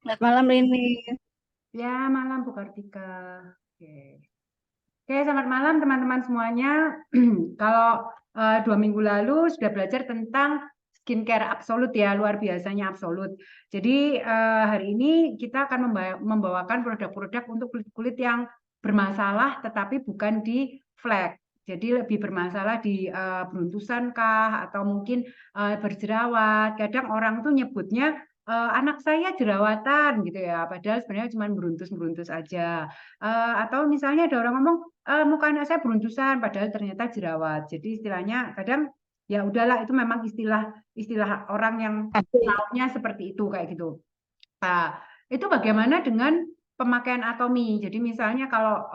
Selamat malam Rini. Ya, malam Bu Kartika. Oke. Oke, selamat malam teman-teman semuanya. Kalau 2 minggu lalu sudah belajar tentang skincare absolut ya, luar biasanya absolut. Jadi hari ini kita akan membawakan produk-produk untuk kulit-kulit yang bermasalah tetapi bukan di flek. Jadi lebih bermasalah di beruntusan kah atau mungkin berjerawat. Kadang orang tuh nyebutnya anak saya jerawatan gitu ya, padahal sebenarnya cuma beruntus-beruntus aja. Atau misalnya ada orang ngomong muka anak saya beruntusan padahal ternyata jerawat. Jadi istilahnya kadang ya udahlah itu memang istilah istilah orang yang tahunya seperti itu kayak gitu. Nah, itu bagaimana dengan pemakaian Atomi? Jadi misalnya kalau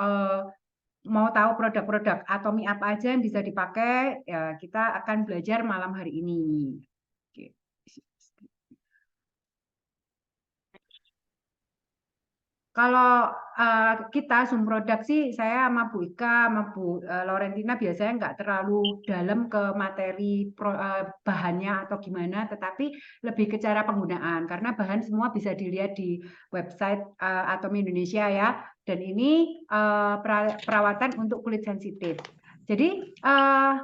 mau tahu produk-produk Atomi apa aja yang bisa dipakai, ya kita akan belajar malam hari ini. Oke. Kalau kita Zoom produk sih, saya sama Bu Ika, sama Bu Laurentina biasanya nggak terlalu dalam ke materi bahannya atau gimana, tetapi lebih ke cara penggunaan. Karena bahan semua bisa dilihat di website Atom Indonesia ya. Dan ini perawatan untuk kulit sensitif. Jadi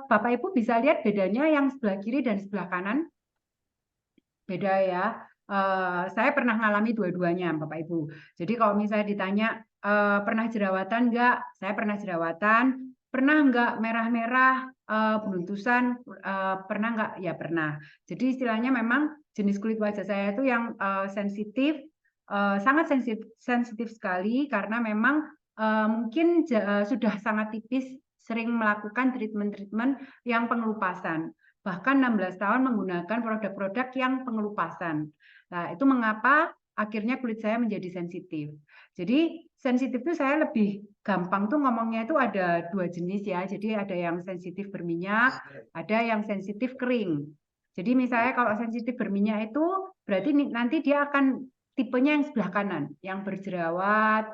Bapak Ibu bisa lihat bedanya yang sebelah kiri dan sebelah kanan. Beda ya. Saya pernah ngalami dua-duanya, Bapak Ibu. Jadi kalau misalnya ditanya pernah jerawatan enggak? Saya pernah jerawatan. Pernah enggak merah-merah beruntusan? Pernah enggak? Ya pernah. Jadi istilahnya memang jenis kulit wajah saya itu yang sensitif, sangat sensitif, sensitif sekali karena memang mungkin sudah sangat tipis sering melakukan treatment-treatment yang pengelupasan bahkan 16 tahun menggunakan produk-produk yang pengelupasan. Nah, itu mengapa akhirnya kulit saya menjadi sensitif. Jadi sensitif itu saya lebih gampang tuh ngomongnya itu ada dua jenis ya. Jadi ada yang sensitif berminyak, ada yang sensitif kering. Jadi misalnya kalau sensitif berminyak itu berarti nanti dia akan tipenya yang sebelah kanan, yang berjerawat,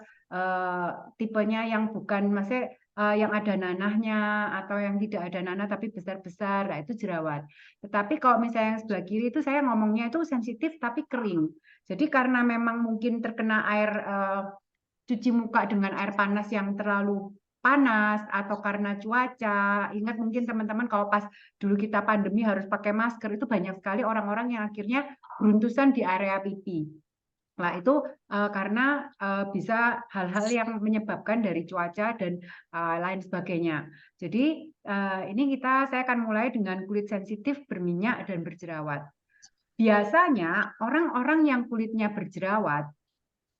tipenya yang bukan maksudnya yang ada nanahnya atau yang tidak ada nanah tapi besar-besar, nah itu jerawat. Tetapi kalau misalnya yang sebelah kiri itu saya ngomongnya itu sensitif tapi kering. Jadi karena memang mungkin terkena air cuci muka dengan air panas yang terlalu panas atau karena cuaca. Ingat mungkin teman-teman kalau pas dulu kita pandemi harus pakai masker itu banyak sekali orang-orang yang akhirnya beruntusan di area pipi. Nah, itu karena bisa hal-hal yang menyebabkan dari cuaca dan lain sebagainya. Jadi ini saya akan mulai dengan kulit sensitif, berminyak, dan berjerawat. Biasanya orang-orang yang kulitnya berjerawat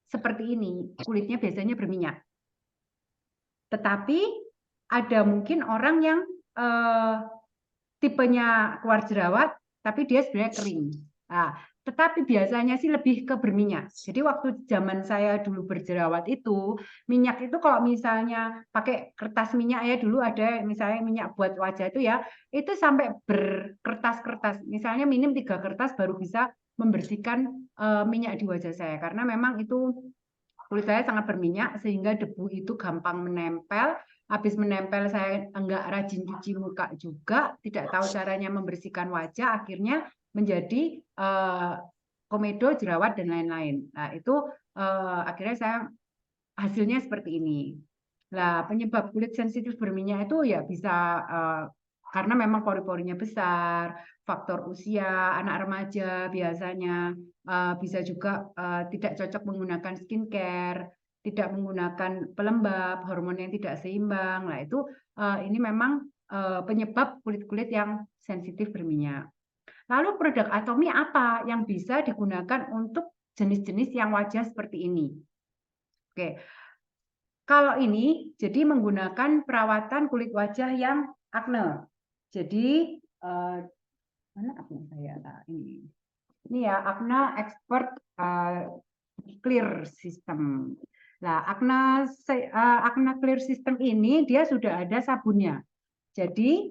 seperti ini, kulitnya biasanya berminyak. Tetapi ada mungkin orang yang eh, tipenya keluar jerawat, tapi dia sebenarnya kering. Nah, tetapi biasanya sih lebih ke berminyak. Jadi waktu zaman saya dulu berjerawat itu, minyak itu kalau misalnya pakai kertas minyak ya dulu ada misalnya minyak buat wajah itu ya, itu sampai berkertas-kertas. Misalnya minim 3 kertas baru bisa membersihkan minyak di wajah saya karena memang itu kulit saya sangat berminyak sehingga debu itu gampang menempel. Habis menempel saya enggak rajin cuci muka juga, tidak tahu caranya membersihkan wajah, akhirnya menjadi komedo, jerawat dan lain-lain. Nah, itu akhirnya saya hasilnya seperti ini. Nah, penyebab kulit sensitif berminyak itu ya bisa karena memang pori-porinya besar, faktor usia, anak remaja biasanya bisa juga tidak cocok menggunakan skincare, tidak menggunakan pelembab, hormon yang tidak seimbang. Nah, itu ini memang penyebab kulit-kulit yang sensitif berminyak. Lalu produk Atomi apa yang bisa digunakan untuk jenis-jenis yang wajah seperti ini? Oke, kalau ini jadi menggunakan perawatan kulit wajah yang akne. Jadi mana akne saya? Nah, ini ya akne expert clear system. Nah, akne clear system ini dia sudah ada sabunnya. Jadi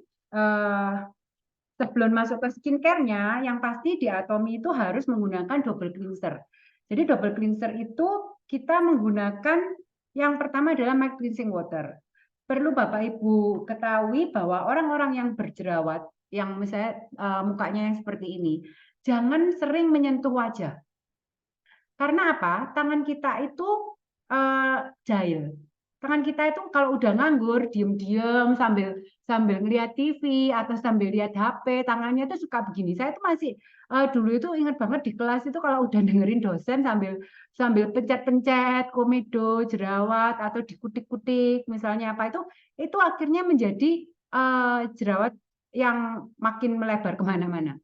sebelum masuk ke skincare-nya, yang pasti di Atomi itu harus menggunakan double cleanser. Jadi double cleanser itu kita menggunakan yang pertama adalah mild cleansing water. Perlu Bapak Ibu ketahui bahwa orang-orang yang berjerawat, yang misalnya mukanya yang seperti ini, jangan sering menyentuh wajah. Karena apa? Tangan kita itu jahil. Tangan kita itu kalau udah nganggur, diem-diem sambil sambil ngeliat TV atau sambil lihat HP, tangannya itu suka begini. Saya itu masih dulu itu ingat banget di kelas itu kalau udah dengerin dosen sambil sambil pencet-pencet, komedo, jerawat atau dikutik-kutik, misalnya apa itu akhirnya menjadi jerawat yang makin melebar kemana-mana.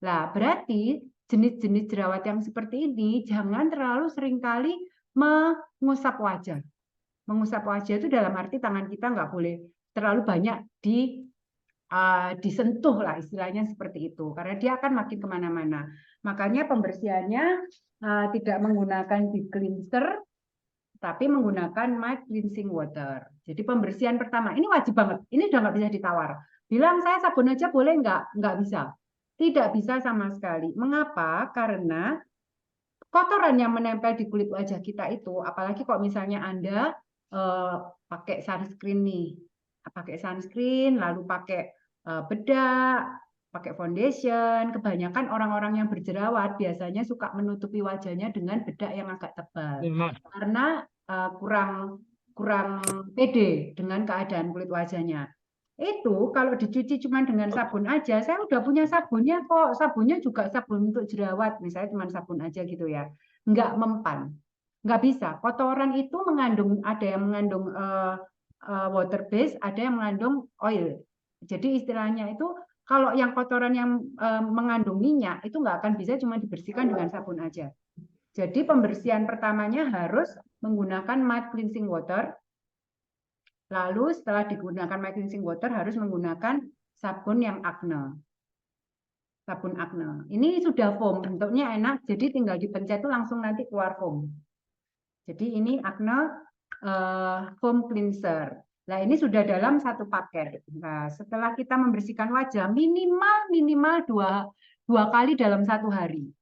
Nah, berarti jenis-jenis jerawat yang seperti ini jangan terlalu seringkali mengusap wajah. Mengusap wajah itu dalam arti tangan kita nggak boleh terlalu banyak disentuh lah istilahnya seperti itu. Karena dia akan makin kemana-mana. Makanya pembersihannya tidak menggunakan deep cleanser, tapi menggunakan mild cleansing water. Jadi pembersihan pertama, ini wajib banget. Ini udah nggak bisa ditawar. Bilang saya sabun aja boleh nggak? Nggak bisa. Tidak bisa sama sekali. Mengapa? Karena kotoran yang menempel di kulit wajah kita itu, apalagi kalau misalnya Anda pakai sunscreen nih, pakai sunscreen, lalu pakai bedak, pakai foundation, kebanyakan orang-orang yang berjerawat biasanya suka menutupi wajahnya dengan bedak yang agak tebal. Karena kurang kurang pede dengan keadaan kulit wajahnya. Itu kalau dicuci cuma dengan sabun aja, saya udah punya sabunnya kok. Sabunnya juga sabun untuk jerawat, misalnya cuma sabun aja gitu ya. Nggak mempan. Nggak bisa. Kotoran itu mengandung, ada yang mengandung water base, ada yang mengandung oil. Jadi istilahnya itu kalau yang kotoran yang mengandung minyak itu nggak akan bisa cuma dibersihkan dengan sabun aja. Jadi pembersihan pertamanya harus menggunakan mild cleansing water. Lalu setelah digunakan mild cleansing water harus menggunakan sabun yang Acne. Sabun Acne. Ini sudah foam, bentuknya enak, jadi tinggal dipencet itu langsung nanti keluar foam. Jadi ini Acne foam cleanser. Nah, ini sudah dalam satu paket. Nah, setelah kita membersihkan wajah minimal dua kali dalam satu hari.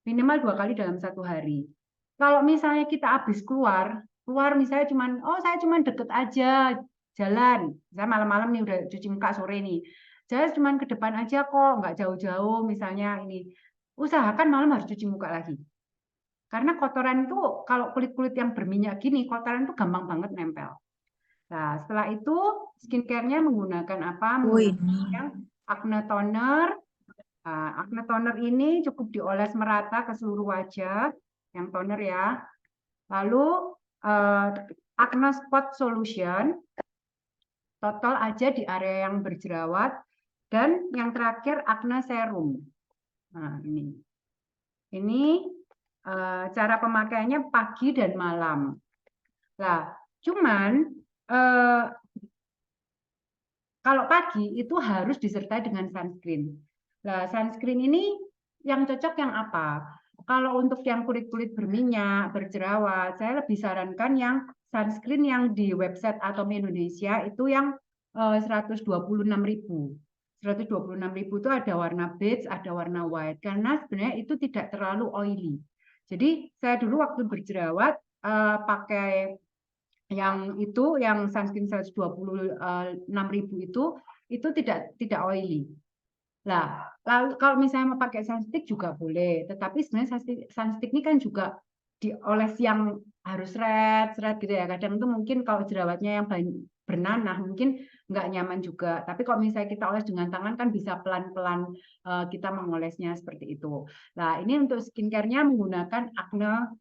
Minimal 2 kali dalam satu hari. Kalau misalnya kita habis keluar misalnya cuman, oh saya cuman deket aja jalan. Saya malam-malam nih udah cuci muka sore nih. Saya cuman ke depan aja kok, nggak jauh-jauh misalnya ini. Usahakan malam harus cuci muka lagi. Karena kotoran itu kalau kulit-kulit yang berminyak gini, kotoran itu gampang banget nempel. Nah, setelah itu skincare-nya menggunakan apa? Menggunakan Acne Toner. Nah, Acne Toner ini cukup dioles merata ke seluruh wajah, yang toner ya. Lalu Acne Spot Solution, total aja di area yang berjerawat. Dan yang terakhir Acne Serum. Nah, ini. Ini cara pemakaiannya pagi dan malam. Nah, cuman kalau pagi itu harus disertai dengan sunscreen. Nah, sunscreen ini yang cocok yang apa? Kalau untuk yang kulit-kulit berminyak, berjerawat, saya lebih sarankan yang sunscreen yang di website Atom Indonesia itu yang 126.000. 126.000 itu ada warna beige, ada warna white. Karena sebenarnya itu tidak terlalu oily. Jadi saya dulu waktu berjerawat pakai yang itu yang sunscreen 126.000 itu tidak oily. Nah, lalu kalau misalnya mau pakai sunstick juga boleh, tetapi sebenarnya sunstick ini kan juga dioles yang harus seret gitu ya. Kadang itu mungkin kalau jerawatnya yang bernanah mungkin nggak nyaman juga. Tapi kalau misalnya kita oles dengan tangan kan bisa pelan-pelan kita mengolesnya seperti itu. Nah, ini untuk skincare-nya menggunakan Acne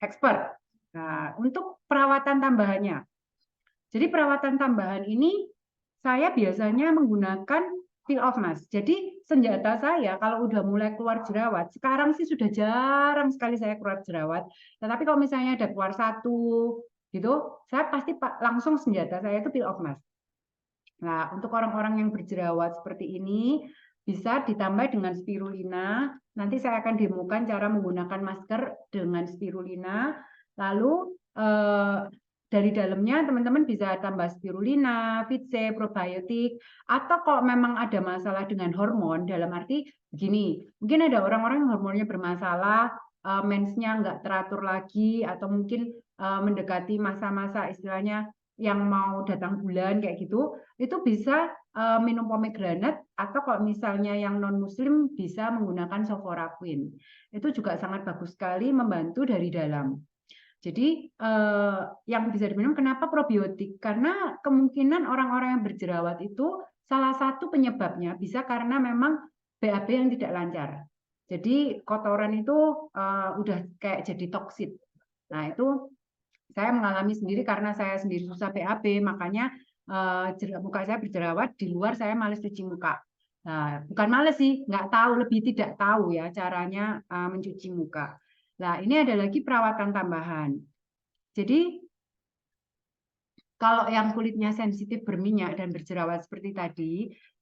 Expert. Nah, untuk perawatan tambahannya. Jadi perawatan tambahan ini saya biasanya menggunakan peel off mask. Jadi senjata saya kalau udah mulai keluar jerawat, sekarang sih sudah jarang sekali saya keluar jerawat. Tetapi kalau misalnya ada keluar satu gitu, saya pasti langsung senjata saya itu peel off mask. Nah, untuk orang-orang yang berjerawat seperti ini bisa ditambah dengan spirulina. Nanti saya akan demokan cara menggunakan masker dengan spirulina. Lalu dari dalamnya teman-teman bisa tambah spirulina, VC, probiotik, atau kalau memang ada masalah dengan hormon, dalam arti begini, mungkin ada orang-orang yang hormonnya bermasalah, mensnya nggak teratur lagi, atau mungkin mendekati masa-masa istilahnya yang mau datang bulan kayak gitu, itu bisa minum pomegranate, atau kalau misalnya yang non muslim bisa menggunakan soforoquine. Itu juga sangat bagus sekali membantu dari dalam. Jadi yang bisa diminum, kenapa probiotik? Karena kemungkinan orang-orang yang berjerawat itu salah satu penyebabnya bisa karena memang BAB yang tidak lancar. Jadi kotoran itu udah kayak jadi toksit. Nah, itu saya mengalami sendiri karena saya sendiri susah BAB, makanya muka saya berjerawat, di luar saya males cuci muka. Nah, bukan males sih, nggak tahu, lebih tidak tahu ya caranya mencuci muka. Nah, ini ada lagi perawatan tambahan. Jadi kalau yang kulitnya sensitif berminyak dan berjerawat seperti tadi,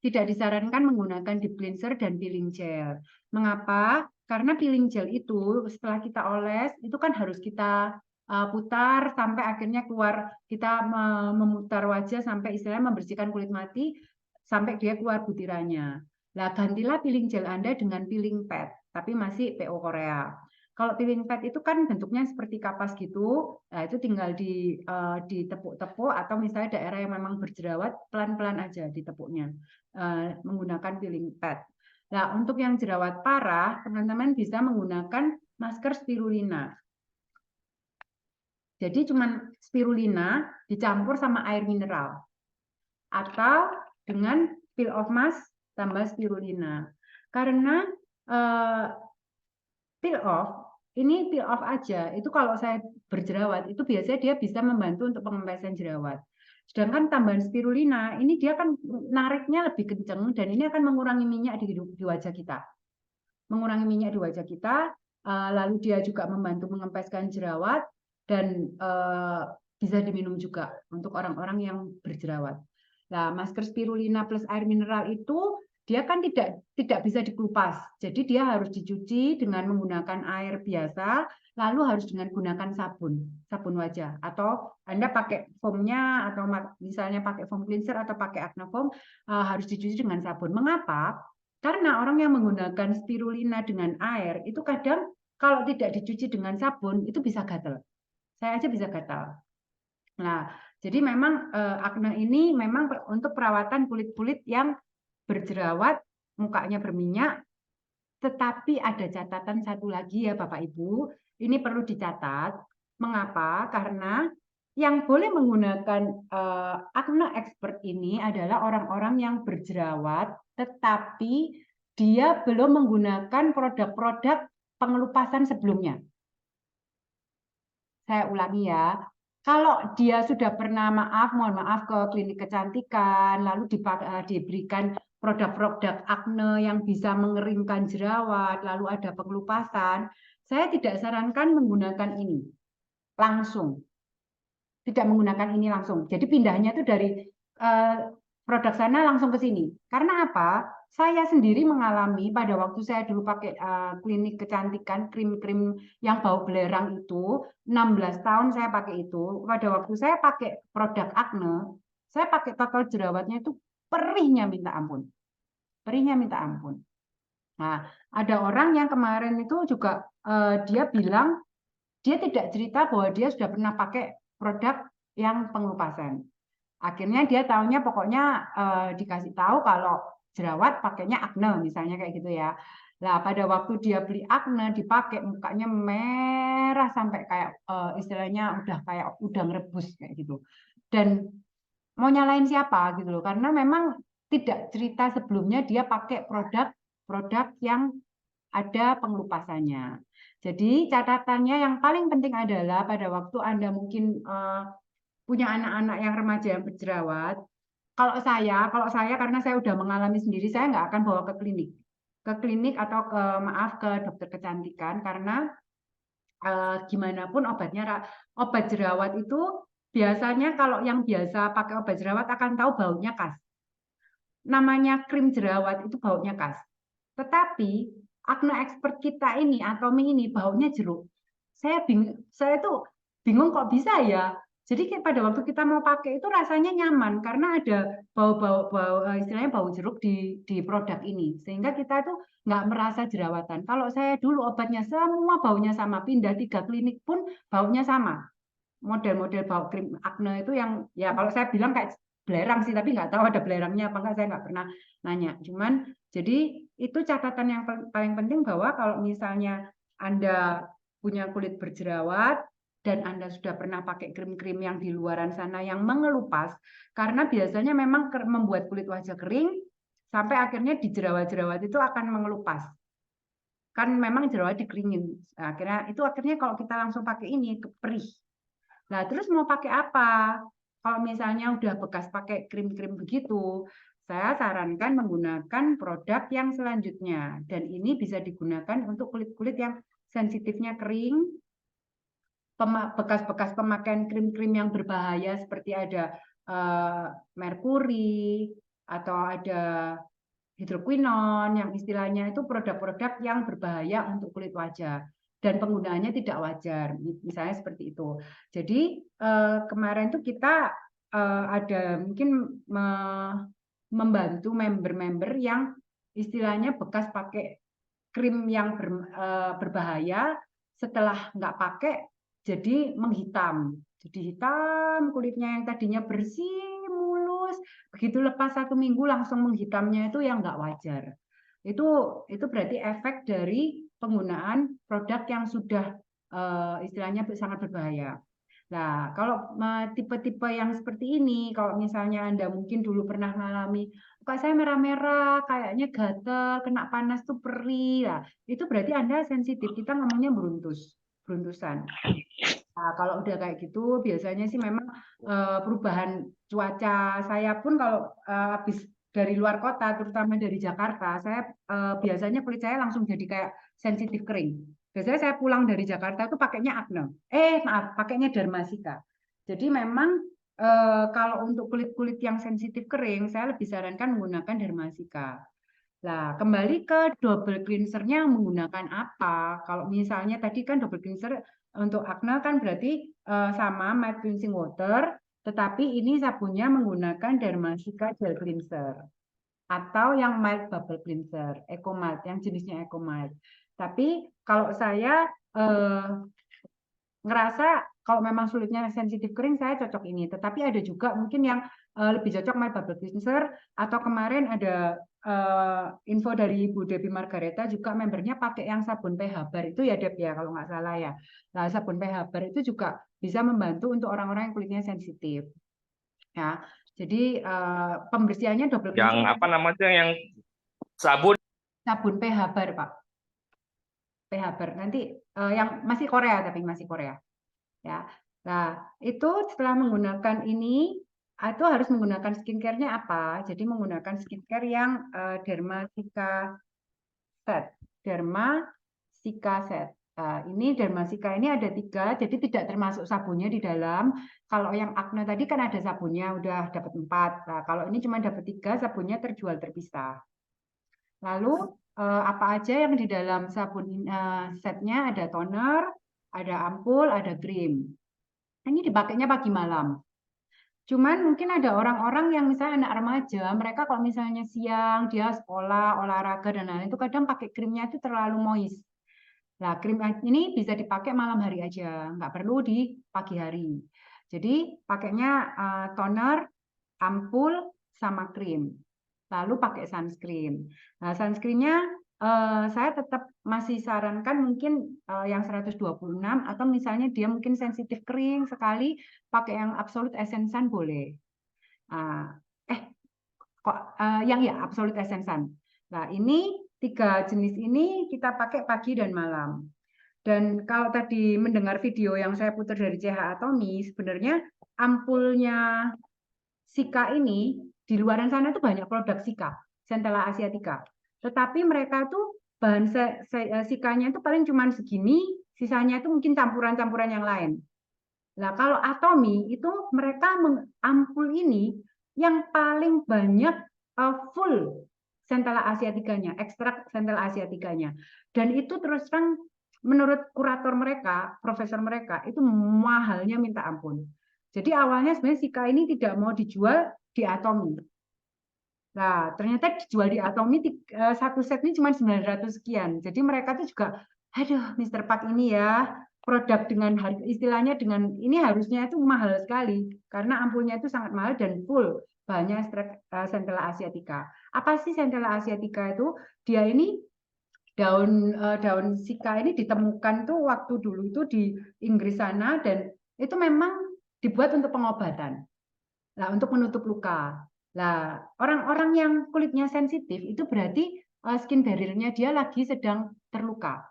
tidak disarankan menggunakan deep cleanser dan peeling gel. Mengapa? Karena peeling gel itu setelah kita oles, itu kan harus kita putar sampai akhirnya keluar, kita memutar wajah sampai istilahnya membersihkan kulit mati, sampai dia keluar butirannya. Nah, gantilah peeling gel Anda dengan peeling pad, tapi masih PO Korea. Kalau peeling pad itu kan bentuknya seperti kapas gitu, nah itu tinggal ditepuk-tepuk, atau misalnya daerah yang memang berjerawat, pelan-pelan aja ditepuknya menggunakan peeling pad. Nah, untuk yang jerawat parah, teman-teman bisa menggunakan masker spirulina. Jadi cuman spirulina dicampur sama air mineral, atau dengan peel off mask tambah spirulina. Karena peel off aja, itu kalau saya berjerawat, itu biasanya dia bisa membantu untuk pengempesan jerawat. Sedangkan tambahan spirulina, ini dia kan nariknya lebih kenceng, dan ini akan mengurangi minyak di wajah kita. Mengurangi minyak di wajah kita, lalu dia juga membantu mengempeskan jerawat, dan bisa diminum juga untuk orang-orang yang berjerawat. Nah, masker spirulina plus air mineral itu dia kan tidak bisa dikupas. Jadi dia harus dicuci dengan menggunakan air biasa, lalu harus dengan gunakan sabun wajah. Atau Anda pakai foamnya, atau misalnya pakai foam cleanser atau pakai acne foam, harus dicuci dengan sabun. Mengapa? Karena orang yang menggunakan spirulina dengan air, itu kadang kalau tidak dicuci dengan sabun, itu bisa gatal. Saya aja bisa gatal. Nah, jadi memang acne ini memang untuk perawatan kulit-kulit yang berjerawat, mukanya berminyak, tetapi ada catatan satu lagi ya Bapak Ibu, ini perlu dicatat. Mengapa? Karena yang boleh menggunakan acne expert ini adalah orang-orang yang berjerawat, tetapi dia belum menggunakan produk-produk pengelupasan sebelumnya. Saya ulangi ya, kalau dia sudah pernah, mohon maaf, ke klinik kecantikan, lalu diberikan produk-produk acne yang bisa mengeringkan jerawat, lalu ada pengelupasan, saya tidak sarankan menggunakan ini langsung. Tidak menggunakan ini langsung. Jadi pindahnya itu dari produk sana langsung ke sini. Karena apa? Saya sendiri mengalami pada waktu saya dulu pakai klinik kecantikan, krim-krim yang bau belerang itu, 16 tahun saya pakai itu. Pada waktu saya pakai produk acne, saya pakai total jerawatnya itu perihnya minta ampun. Perihnya minta ampun. Nah, ada orang yang kemarin itu juga dia bilang, dia tidak cerita bahwa dia sudah pernah pakai produk yang pengelupasan. Akhirnya dia tahunya pokoknya dikasih tahu kalau jerawat pakainya acne misalnya kayak gitu ya. Nah, pada waktu dia beli acne dipakai, mukanya merah sampai kayak istilahnya udah kayak udang rebus kayak gitu. Dan mau nyalain siapa gitu loh, karena memang tidak cerita sebelumnya dia pakai produk yang ada pengelupasannya. Jadi catatannya yang paling penting adalah pada waktu Anda mungkin punya anak-anak yang remaja yang berjerawat, kalau saya karena saya udah mengalami sendiri, saya nggak akan bawa ke klinik atau ke dokter kecantikan, karena gimana pun obat jerawat itu biasanya kalau yang biasa pakai obat jerawat akan tahu baunya khas. Namanya krim jerawat itu baunya khas. Tetapi acne expert kita ini atau ini baunya jeruk. Saya tuh bingung kok bisa ya. Jadi pada waktu kita mau pakai itu rasanya nyaman karena ada bau-bau istilahnya bau jeruk di produk ini, sehingga kita tuh nggak merasa jerawatan. Kalau saya dulu obatnya semua baunya sama, pindah 3 klinik pun baunya sama. model-model bau krim akne itu yang ya kalau saya bilang kayak belerang sih, tapi nggak tahu ada belerangnya apa enggak, saya nggak pernah nanya. Cuman jadi itu catatan yang paling penting bahwa kalau misalnya Anda punya kulit berjerawat dan Anda sudah pernah pakai krim-krim yang di luaran sana yang mengelupas, karena biasanya memang membuat kulit wajah kering sampai akhirnya di jerawat-jerawat itu akan mengelupas. Kan memang jerawat dikeringin. Nah, akhirnya kalau kita langsung pakai ini perih. Nah, terus mau pakai apa? Kalau misalnya udah bekas pakai krim-krim begitu, saya sarankan menggunakan produk yang selanjutnya. Dan ini bisa digunakan untuk kulit-kulit yang sensitifnya kering, bekas-bekas pemakaian krim-krim yang berbahaya seperti ada merkuri atau ada hidroquinon yang istilahnya itu produk-produk yang berbahaya untuk kulit wajah dan penggunaannya tidak wajar, misalnya seperti itu. Jadi kemarin tuh kita ada mungkin membantu member-member yang istilahnya bekas pakai krim yang berbahaya, setelah nggak pakai jadi menghitam. Jadi hitam kulitnya yang tadinya bersih, mulus, begitu lepas 1 minggu langsung menghitamnya itu yang nggak wajar. Itu berarti efek dari penggunaan produk yang sudah istilahnya sangat berbahaya. Nah, kalau tipe-tipe yang seperti ini, kalau misalnya Anda mungkin dulu pernah mengalami, kok saya merah-merah, kayaknya gatel, kena panas tuh perih, lah, itu berarti Anda sensitif. Kita ngomongnya beruntusan. Nah, kalau udah kayak gitu, biasanya sih memang perubahan cuaca. Saya pun kalau habis dari luar kota, terutama dari Jakarta, saya biasanya kulit saya langsung jadi kayak sensitif kering. Biasanya saya pulang dari Jakarta itu pakainya Acne. Maaf, pakainya Dermasika. Jadi memang kalau untuk kulit-kulit yang sensitif kering, saya lebih sarankan menggunakan Dermasika. Nah, kembali ke double cleanser-nya menggunakan apa? Kalau misalnya tadi kan double cleanser untuk acne kan berarti sama matte cleansing water, tetapi ini sabunnya menggunakan Dermasika gel cleanser atau yang mild bubble cleanser, Eco Mild, yang jenisnya Eco Mild. Tapi kalau saya ngerasa kalau memang sulitnya sensitif kering, saya cocok ini. Tetapi ada juga mungkin yang lebih cocok mild bubble cleanser, atau kemarin ada info dari Ibu Debbie Margareta juga membernya pakai yang sabun pH bar itu ya Deb ya kalau nggak salah ya. Nah, sabun pH bar itu juga bisa membantu untuk orang-orang yang kulitnya sensitif. Ya, jadi pembersihannya double Yang cleanser. apa namanya yang sabun? Sabun pH bar Pak. pH bar. Nanti yang masih Korea tapi masih Korea. Ya. Nah, itu setelah menggunakan ini itu harus menggunakan skincare-nya apa? Jadi menggunakan skincare yang Dermasika Set. Dermasika Set. Ini Dermasika ini ada 3, jadi tidak termasuk sabunnya di dalam. Kalau yang acne tadi kan ada sabunnya, udah dapat 4. Nah, kalau ini cuma dapat 3, sabunnya terjual terpisah. Lalu apa aja yang di dalam sabun setnya? Ada toner, ada ampul, ada krim. Ini dipakainya pagi malam. Cuman mungkin ada orang-orang yang misalnya anak remaja, mereka kalau misalnya siang dia sekolah, olahraga dan lain-lain itu kadang pakai krimnya itu terlalu moist. Nah, krim ini bisa dipakai malam hari aja, nggak perlu di pagi hari. Jadi pakainya toner, ampul, sama krim. Lalu pakai sunscreen. Nah, sunscreennya saya tetap masih sarankan mungkin yang 126 atau misalnya dia mungkin sensitif kering sekali, pakai yang Absolute Essence Sun boleh. Yang ya Absolute Essence Sun. Nah, ini 3 jenis ini kita pakai pagi dan malam. Dan kalau tadi mendengar video yang saya putar dari CH Atomy, sebenarnya ampulnya Sika ini di luaran sana itu banyak produk Sika, Centella asiatica. Tetapi mereka tuh bahan Sikanya itu paling cuma segini, sisanya itu mungkin campuran-campuran yang lain. Nah, kalau Atomy itu mereka ampul ini yang paling banyak full Centella asiaticanya, ekstrak Centella asiaticanya. Dan itu terus terang menurut kurator mereka, profesor mereka, itu mahalnya minta ampun. Jadi awalnya sebenarnya Sika ini tidak mau dijual di Atomy. Nah, ternyata dijual di Atomy satu set ini cuma 900 sekian. Jadi mereka tuh juga, aduh Mr. Park ini ya, produk dengan harga istilahnya dengan ini harusnya itu mahal sekali karena ampulnya itu sangat mahal dan full bahannya Centella asiatica. Apa sih Centella asiatica itu? Dia ini daun sika ini ditemukan tuh waktu dulu itu di Inggris sana dan itu memang dibuat untuk pengobatan. Nah, untuk menutup luka. Nah, orang-orang yang kulitnya sensitif itu berarti skin barrier-nya dia lagi sedang terluka.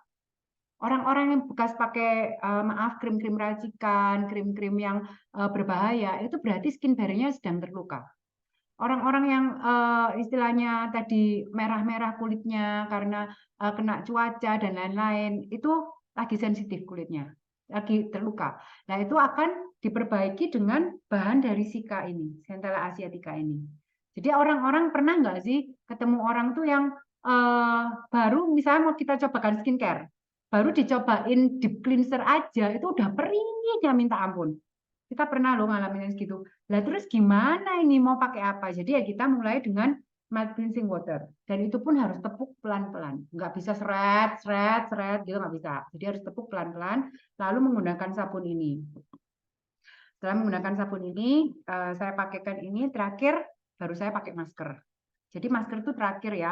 Orang-orang yang bekas pakai maaf krim-krim racikan, krim-krim yang berbahaya itu berarti skin barrier-nya sedang terluka. Orang-orang yang istilahnya tadi merah-merah kulitnya karena kena cuaca dan lain-lain itu lagi sensitif kulitnya, lagi terluka. Nah, itu akan diperbaiki dengan bahan dari sika ini, Centella asiatica ini. Jadi orang-orang pernah nggak sih ketemu orang tuh yang baru misalnya mau kita cobakan skincare, baru dicobain deep cleanser aja itu udah perih dia minta ampun. Kita pernah loh ngalamin yang segitu. Lah terus gimana ini mau pakai apa? Jadi ya kita mulai dengan matte cleansing water. Dan itu pun harus tepuk pelan-pelan. Nggak bisa seret, seret, seret gitu nggak bisa. Jadi harus tepuk pelan-pelan lalu menggunakan sabun ini. Setelah menggunakan sabun ini, saya pakaikan ini terakhir baru saya pakai masker. Jadi masker itu terakhir ya,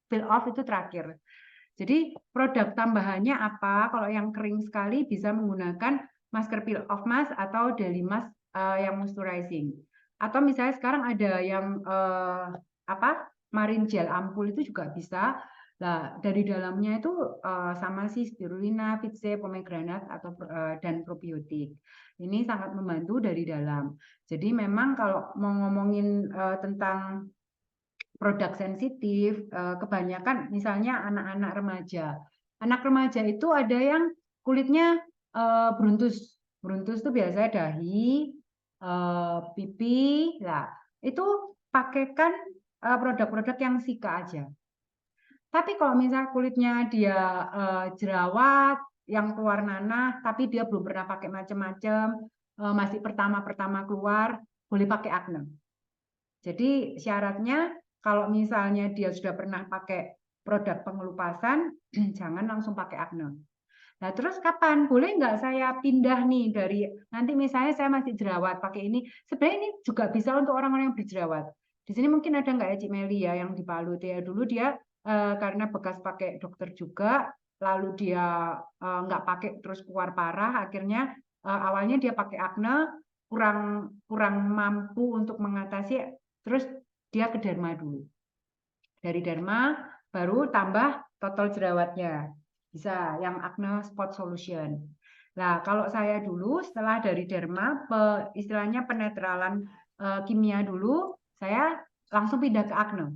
peel off itu terakhir. Jadi produk tambahannya apa? Kalau yang kering sekali bisa menggunakan masker peel off mask atau daily mask yang moisturizing. Atau misalnya sekarang ada yang apa? Marine gel ampul itu juga bisa. Nah, dari dalamnya itu sama sih spirulina, vitse, pomegranate atau dan probiotik. Ini sangat membantu dari dalam. Jadi memang kalau mau ngomongin tentang produk sensitif, kebanyakan misalnya anak-anak remaja. Anak remaja itu ada yang kulitnya beruntus. Beruntus itu biasanya dahi, pipi. Nah, itu pakaikan produk-produk yang sika aja. Tapi kalau misalnya kulitnya dia jerawat, yang keluar nanah, tapi dia belum pernah pakai macam-macam, masih pertama-pertama keluar, boleh pakai acne. Jadi syaratnya kalau misalnya dia sudah pernah pakai produk pengelupasan, jangan langsung pakai acne. Nah, terus kapan? Boleh nggak saya pindah nih dari nanti misalnya saya masih jerawat pakai ini. Sebenarnya ini juga bisa untuk orang-orang yang berjerawat. Di sini mungkin ada nggak ya Cik Meli ya yang di Palu dia dulu dia karena bekas pakai dokter juga, lalu dia nggak pakai terus keluar parah, akhirnya awalnya dia pakai acne, kurang kurang mampu untuk mengatasi, terus dia ke derma dulu. Dari derma baru tambah total jerawatnya. Bisa yang acne spot solution. Nah, kalau saya dulu setelah dari derma istilahnya penetralan kimia dulu, saya langsung pindah ke acne.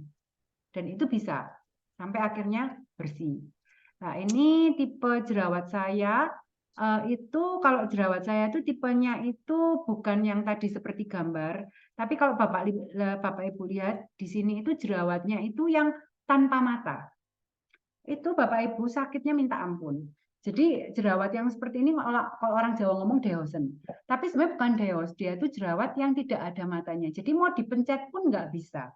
Dan itu bisa sampai akhirnya bersih. Nah, ini tipe jerawat saya itu kalau jerawat saya itu tipenya itu bukan yang tadi seperti gambar, tapi kalau Bapak Ibu lihat di sini itu jerawatnya itu yang tanpa mata. Itu Bapak Ibu sakitnya minta ampun. Jadi jerawat yang seperti ini kalau orang Jawa ngomong deosen. Tapi sebenarnya bukan deos, dia itu jerawat yang tidak ada matanya. Jadi mau dipencet pun nggak bisa.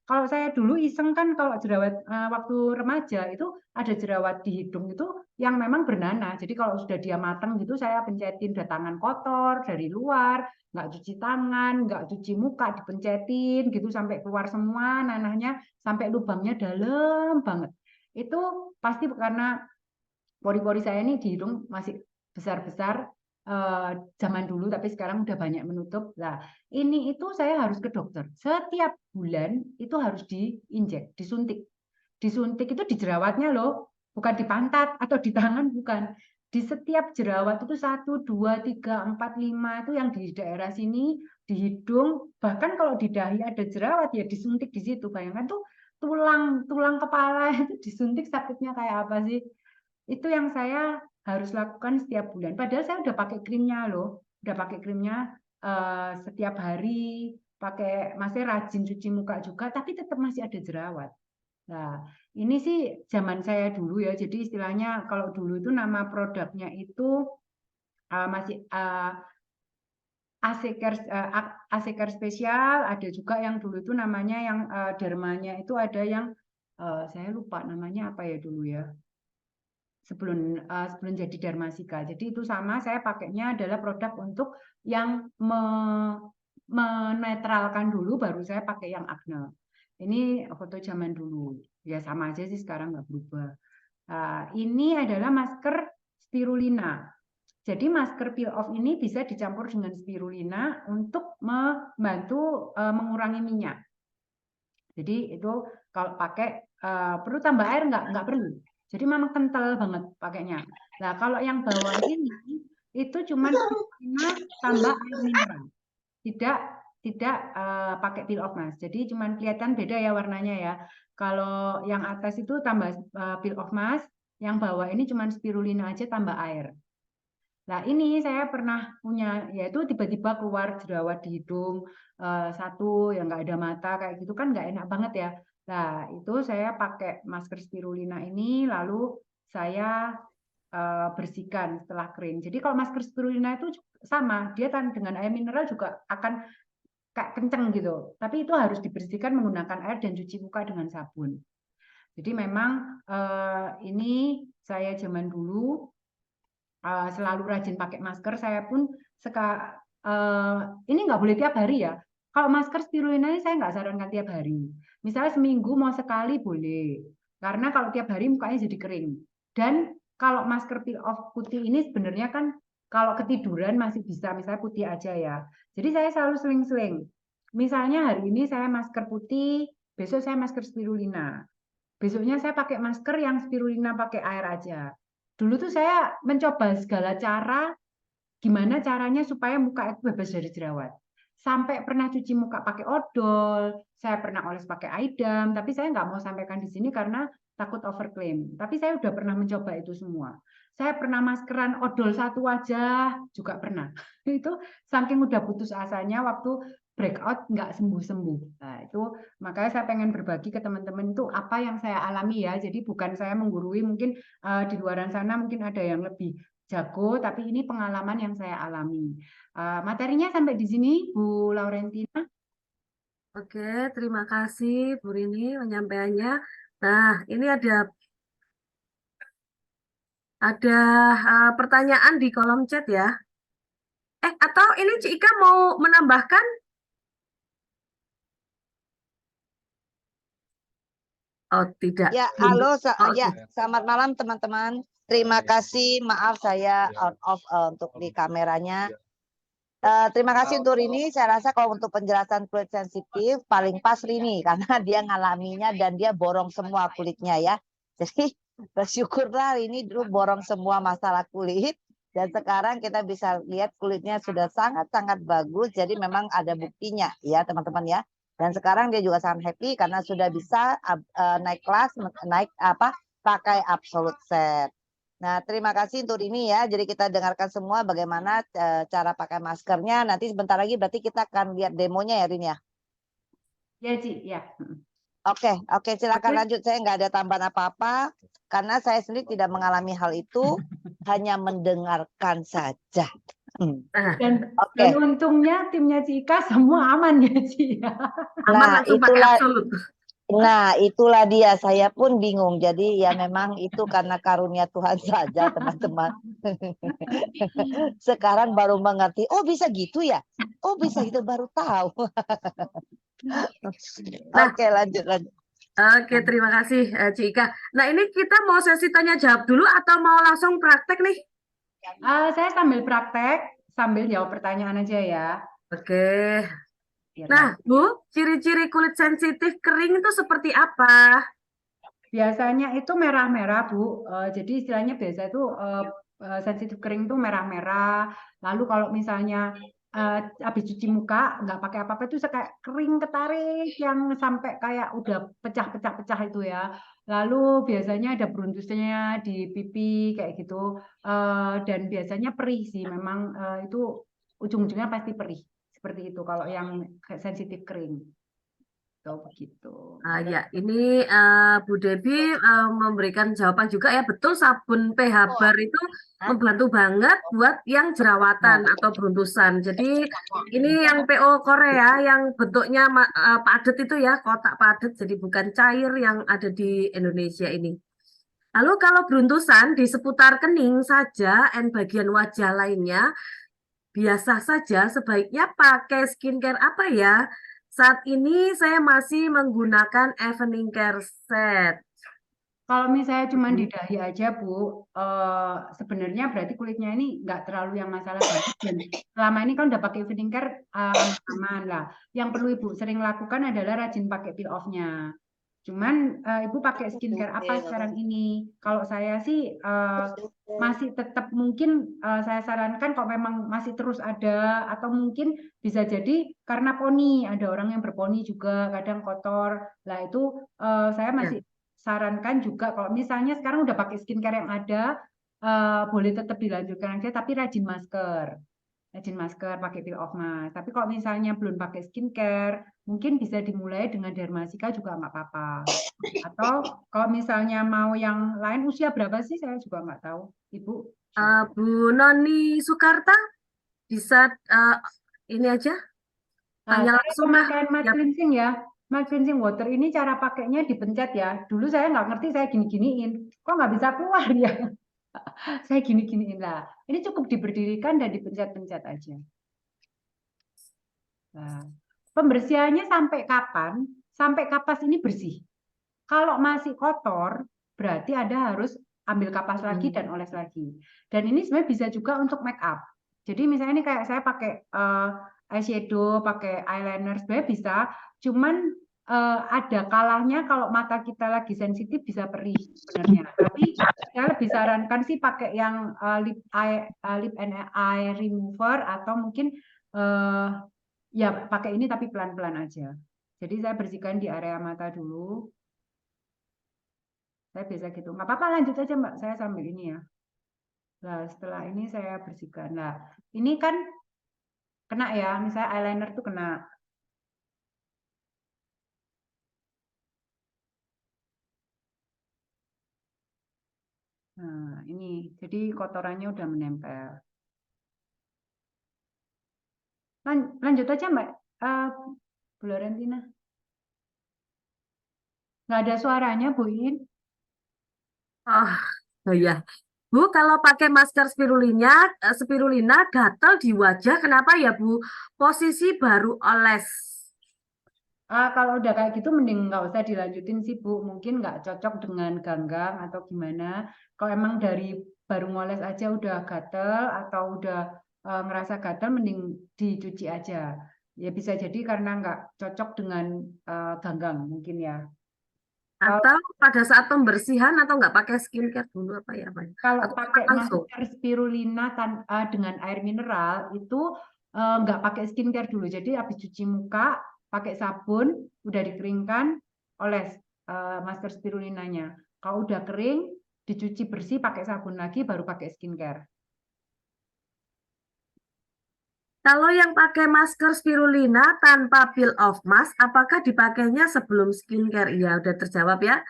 Kalau saya dulu iseng kan kalau jerawat waktu remaja itu ada jerawat di hidung itu yang memang bernanah. Jadi kalau sudah dia matang gitu saya pencetin udah tangan kotor dari luar, nggak cuci tangan, nggak cuci muka, dipencetin gitu sampai keluar semua nanahnya sampai lubangnya dalam banget. Itu pasti karena pori-pori saya ini di hidung masih besar-besar zaman dulu tapi sekarang udah banyak menutup. Nah, ini itu saya harus ke dokter. Setiap bulan itu harus diinjek, disuntik. Disuntik itu di jerawatnya loh, bukan di pantat atau di tangan, bukan. Di setiap jerawat itu 1, 2, 3, 4, 5 itu yang di daerah sini, di hidung, bahkan kalau di dahi ada jerawat ya disuntik di situ. Bayangkan tuh tulang tulang kepala itu disuntik sakitnya kayak apa sih? Itu yang saya harus lakukan setiap bulan. Padahal saya udah pakai krimnya loh, udah pakai krimnya setiap hari, pakai masih rajin cuci muka juga, tapi tetap masih ada jerawat. Nah, ini sih zaman saya dulu ya. Jadi istilahnya kalau dulu itu nama produknya itu masih AC Care spesial, ada juga yang dulu itu namanya yang dermanya itu ada yang saya lupa namanya apa ya dulu ya. sebelum jadi Dermasika. Jadi itu sama, saya pakainya adalah produk untuk yang menetralkan dulu, baru saya pakai yang acne. Ini foto zaman dulu, ya sama aja sih sekarang nggak berubah. Nah, ini adalah masker spirulina. Jadi masker peel off ini bisa dicampur dengan spirulina untuk membantu mengurangi minyak. Jadi itu kalau pakai perlu tambah air nggak perlu. Jadi memang kental banget pakainya. Nah kalau yang bawah ini itu cuma spirulina tambah air mineral. Tidak pakai peel off mas. Jadi cuma kelihatan beda ya warnanya ya. Kalau yang atas itu tambah peel off mas, yang bawah ini cuma spirulina aja tambah air. Nah ini saya pernah punya, yaitu tiba-tiba keluar jerawat di hidung satu yang nggak ada mata kayak gitu kan nggak enak banget ya. Nah itu saya pakai masker spirulina ini lalu saya bersihkan setelah kering. Jadi kalau masker spirulina itu sama, dia kan dengan air mineral juga akan kayak kenceng gitu. Tapi itu harus dibersihkan menggunakan air dan cuci muka dengan sabun. Jadi memang ini saya zaman dulu selalu rajin pakai masker. Saya pun ini nggak boleh tiap hari ya. Kalau masker spirulina ini saya nggak sarankan tiap hari. Misalnya seminggu mau sekali boleh. Karena kalau tiap hari mukanya jadi kering. Dan kalau masker peel off putih ini sebenarnya kan kalau ketiduran masih bisa, misalnya putih aja ya. Jadi saya selalu seling-seling. Misalnya hari ini saya masker putih, besok saya masker spirulina. Besoknya saya pakai masker yang spirulina pakai air aja. Dulu tuh saya mencoba segala cara, gimana caranya supaya muka itu bebas dari jerawat. Sampai pernah cuci muka pakai odol, saya pernah oles pakai Aidam, tapi saya nggak mau sampaikan di sini karena takut overclaim. Tapi saya udah pernah mencoba itu semua. Saya pernah maskeran odol satu wajah, juga pernah. Itu saking udah putus asanya waktu breakout nggak sembuh-sembuh. Nah, itu makanya saya pengen berbagi ke teman-teman itu apa yang saya alami ya. Jadi bukan saya menggurui, mungkin di luaran sana mungkin ada yang lebih jago, tapi ini pengalaman yang saya alami. Materinya sampai di sini, Bu Laurentina. Oke, terima kasih Bu Rini penyampaiannya. Nah, ini ada pertanyaan di kolom chat ya. Atau ini Cik Ika mau menambahkan? Oh, tidak. Ya, halo, Oke. ya, selamat malam teman-teman. Terima kasih, maaf saya on off untuk di kameranya. Terima kasih untuk Rini. Saya rasa kalau untuk penjelasan kulit sensitif paling pas Rini karena dia ngalaminya dan dia borong semua kulitnya ya. Jadi bersyukurlah Rini dulu borong semua masalah kulit dan sekarang kita bisa lihat kulitnya sudah sangat-sangat bagus. Jadi memang ada buktinya ya teman-teman ya. Dan sekarang dia juga sangat happy karena sudah bisa naik kelas, pakai Absolute Set. Nah, terima kasih untuk ini ya. Jadi kita dengarkan semua bagaimana cara pakai maskernya. Nanti sebentar lagi berarti kita akan lihat demonya ya, Rin ya. Ya, Ci, ya. Oke, silakan lanjut. Saya nggak ada tambahan apa-apa karena saya sendiri tidak mengalami hal itu, hanya mendengarkan saja. Dan untungnya timnya Cika semua aman ya, Ci. Aman langsung pakai Absolut. Nah, itulah dia. Saya pun bingung. Jadi ya memang itu karena karunia Tuhan saja, teman-teman. Sekarang baru mengerti. Oh, bisa gitu ya? Oh, bisa gitu baru tahu. Oke, lanjut. Oke, terima kasih Cik Ika. Nah, ini kita mau sesi tanya jawab dulu atau mau langsung praktek nih? Saya sambil praktek, sambil jawab pertanyaan aja ya. Oke. Nah, Bu, ciri-ciri kulit sensitif kering itu seperti apa? Biasanya itu merah-merah, Bu. Jadi istilahnya biasa itu sensitif kering itu merah-merah. Lalu kalau misalnya habis cuci muka nggak pakai apa-apa itu kayak kering ketarik yang sampai kayak udah pecah-pecah-pecah itu ya. Lalu biasanya ada beruntusnya di pipi kayak gitu. Dan biasanya perih sih. Memang itu ujung-ujungnya pasti perih. Seperti itu kalau yang sensitif kering. Begitu. Ya, ini Bu Debi memberikan jawaban juga ya, betul sabun PH Bar itu membantu banget buat yang jerawatan atau beruntusan. Jadi ini yang PO Korea yang bentuknya padat itu ya, kotak padat, jadi bukan cair yang ada di Indonesia ini. Lalu kalau beruntusan di seputar kening saja dan bagian wajah lainnya, biasa saja sebaiknya pakai skincare apa ya? Saat ini saya masih menggunakan Evening Care Set. Kalau misalnya cuma di dahi aja, Bu, sebenarnya berarti kulitnya ini nggak terlalu yang masalah banget. Dan selama ini kan udah pakai evening care aman-aman lah. Yang perlu Ibu sering lakukan adalah rajin pakai peel off-nya. Cuman Ibu pakai skincare apa sekarang ini? Kalau saya sih masih tetap mungkin saya sarankan kalau memang masih terus ada atau mungkin bisa jadi karena poni, ada orang yang berponi juga kadang kotor. Lah itu saya masih sarankan juga kalau misalnya sekarang udah pakai skincare yang ada, boleh tetap dilanjutkan aja tapi rajin masker, pakai peel off mask. Tapi kalau misalnya belum pakai skincare, mungkin bisa dimulai dengan Dermasika juga nggak apa-apa. Atau kalau misalnya mau yang lain, usia berapa sih? Saya juga nggak tahu, Ibu. Bu Noni Soekarta bisa ini aja Nah, tanya cara langsung lah. pemakaian matte Ya. cleansing ya. Matte cleansing water ini cara pakainya dipencet ya. Dulu saya nggak ngerti, saya gini-giniin. Kok nggak bisa keluar ya? Saya gini-giniin lah. Ini cukup diberdirikan dan dipencet-pencet aja. Nah, pembersihannya sampai kapan? Sampai kapas ini bersih. Kalau masih kotor, berarti Anda harus ambil kapas lagi dan oles lagi. Dan ini sebenarnya bisa juga untuk make up. Jadi misalnya ini kayak saya pakai eyeshadow, pakai eyeliner, sebenarnya bisa. Cuman ada kalanya kalau mata kita lagi sensitif bisa perih sebenarnya. Tapi saya lebih sarankan sih pakai yang lip and eye remover atau mungkin ya pakai ini tapi pelan-pelan aja. Jadi saya bersihkan di area mata dulu. Saya biasa gitu. Nggak apa-apa, lanjut aja Mbak. Saya sambil ini ya. Nah, setelah ini saya bersihkan. Nah, ini kan kena ya. Misalnya eyeliner tuh kena. Nah, ini. Jadi kotorannya udah menempel. Lanjut aja Mbak. Bu Lorentina. Nggak ada suaranya, Bu In. Oh ya, Bu, kalau pakai masker spirulina gatal di wajah, kenapa ya Bu? Posisi baru oles. Kalau udah kayak gitu mending nggak usah dilanjutin sih Bu. Mungkin nggak cocok dengan ganggang atau gimana. Kalau emang dari baru ngoles aja udah gatel atau udah ngerasa gatel mending dicuci aja. Ya bisa jadi karena nggak cocok dengan ganggang mungkin ya. Atau pada saat pembersihan atau nggak pakai skincare dulu apa ya? Kalau Atau pakai langsung? masker spirulina dengan air mineral itu nggak pakai skincare dulu. Jadi habis cuci muka pakai sabun, udah dikeringkan, oles masker spirulinanya. Kalau udah kering, dicuci bersih pakai sabun lagi, baru pakai skincare. Kalau yang pakai masker spirulina tanpa peel off mask, apakah dipakainya sebelum skincare? Iya, udah terjawab ya.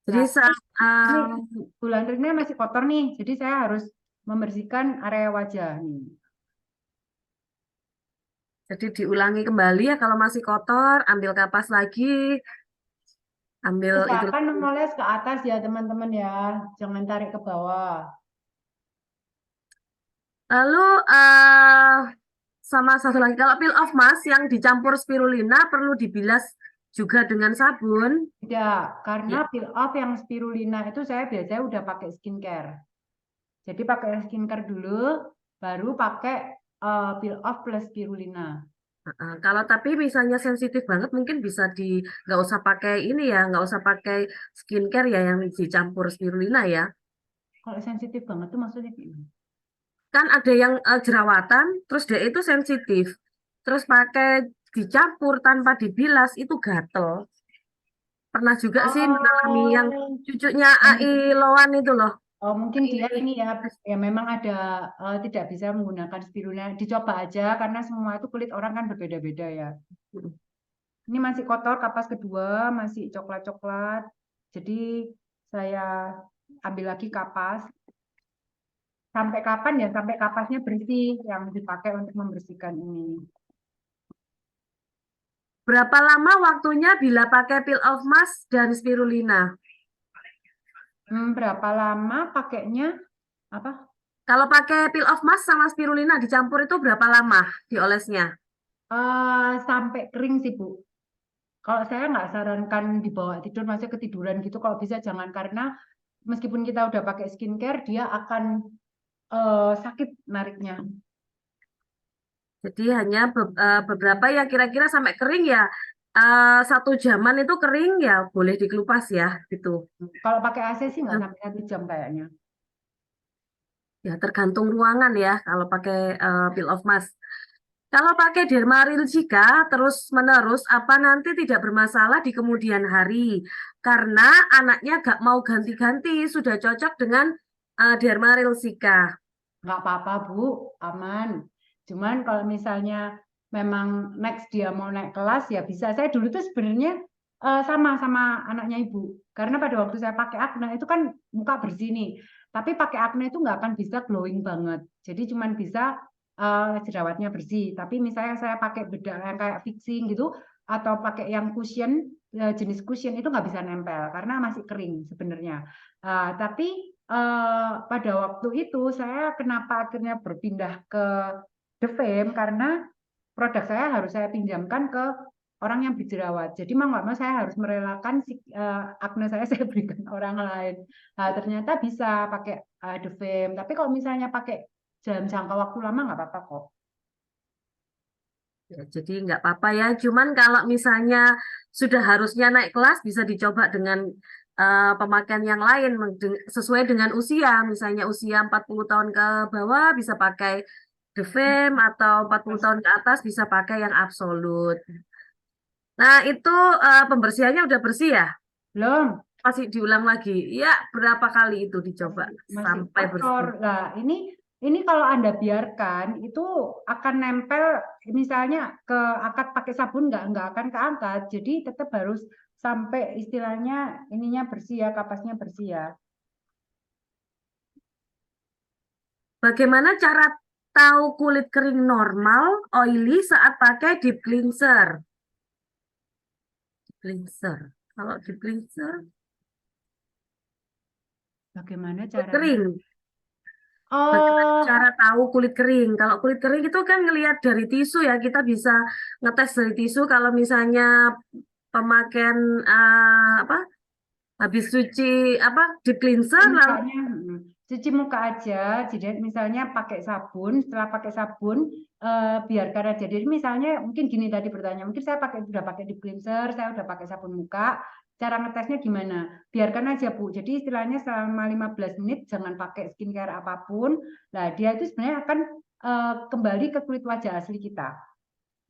Jadi Nah, saat ini bulan Rina masih kotor nih, jadi saya harus membersihkan area wajah nih. jadi diulangi kembali ya kalau masih kotor, ambil kapas lagi, ambil itu. Usahakan memoles ke atas ya teman-teman ya, jangan tarik ke bawah. Lalu sama satu lagi, kalau peel off mask yang dicampur spirulina perlu dibilas juga dengan sabun. Tidak, karena Ya. peel off yang spirulina itu saya biasanya udah pakai skincare. Jadi pakai skincare dulu, baru pakai peel off plus spirulina. Kalau tapi misalnya sensitif banget mungkin bisa nggak usah pakai ini ya, nggak usah pakai skincare ya yang dicampur spirulina ya. Kalau sensitif banget tuh maksudnya gimana? Kan ada yang jerawatan, terus dia itu sensitif, terus pakai dicampur tanpa dibilas itu gatel. Pernah juga sih mengalami yang cucunya AI Loan itu loh. Oh, mungkin dia ini ya memang ada tidak bisa menggunakan spirulina. Dicoba aja karena semua itu kulit orang kan berbeda-beda ya. Ini masih kotor, kapas kedua masih coklat-coklat. Jadi saya ambil lagi kapas. Sampai kapan ya? Sampai kapasnya bersih yang dipakai untuk membersihkan ini. Berapa lama waktunya bila pakai peel off mask dan spirulina? Berapa lama pakainya? Apa? Kalau pakai peel off mask sama spirulina dicampur itu berapa lama diolesnya? Sampai kering sih, Bu. Kalau saya nggak sarankan dibawa tidur, masih ketiduran gitu. Kalau bisa jangan, karena meskipun kita udah pakai skincare, dia akan sakit nariknya. Jadi hanya beberapa ya kira-kira sampai kering ya. 1 jaman itu kering ya boleh dikelupas ya gitu. Kalau pakai AC sih nggak sampai 1 jam kayaknya. Ya tergantung ruangan ya kalau pakai peel off mask. Kalau pakai Dermarilgica terus-menerus apa nanti tidak bermasalah di kemudian hari karena anaknya gak mau ganti-ganti sudah cocok dengan Dermarilgica. Nggak apa-apa, Bu, aman. Cuman kalau misalnya memang next dia mau naik kelas ya bisa. Saya dulu tuh sebenarnya sama anaknya Ibu. Karena pada waktu saya pakai Acne itu kan muka bersih nih. Tapi pakai Acne itu nggak akan bisa glowing banget. Jadi cuman bisa jerawatnya bersih. Tapi misalnya saya pakai bedak yang kayak fixing gitu atau pakai yang cushion, jenis cushion itu nggak bisa nempel karena masih kering sebenarnya. Tapi pada waktu itu saya kenapa akhirnya berpindah ke The Fame karena produk saya harus saya pinjamkan ke orang yang berjerawat. Jadi mau nggak mau saya harus merelakan akne saya berikan orang lain. Nah, ternyata bisa pakai The Fame. Tapi kalau misalnya pakai dalam jangka waktu lama nggak apa-apa kok. Ya, jadi nggak apa-apa ya. Cuman kalau misalnya sudah harusnya naik kelas bisa dicoba dengan pemakaian yang lain sesuai dengan usia. Misalnya usia 40 tahun ke bawah bisa pakai The Fame atau 40 tahun ke atas bisa pakai yang absolut. Nah, itu pembersihannya udah bersih ya? Belum, Masih diulang lagi. Ya, berapa kali itu dicoba masih sampai kotor. bersih? Nah, ini kalau Anda biarkan itu akan nempel misalnya ke akad pakai sabun nggak akan keangkat. Jadi tetap harus sampai istilahnya ininya bersih ya, kapasnya bersih ya. Bagaimana cara tahu kulit kering normal, oily saat pakai deep cleanser? Deep cleanser. Kalau deep cleanser Bagaimana kulit caranya? kering. Bagaimana Oh, cara tahu kulit kering? Kalau kulit kering itu kan ngelihat dari tisu ya, kita bisa ngetes dari tisu kalau misalnya pemakaian apa habis cuci apa deep cleanser lalu mukanya cuci muka aja. Jadi misalnya pakai sabun, setelah pakai sabun biarkan aja. Jadi misalnya mungkin gini tadi pertanyaan, mungkin saya udah pakai deep cleanser, saya udah pakai sabun muka. Cara ngetesnya gimana? Biarkan aja, Bu. Jadi istilahnya selama 15 menit jangan pakai skincare apapun. Nah, dia itu sebenarnya akan kembali ke kulit wajah asli kita.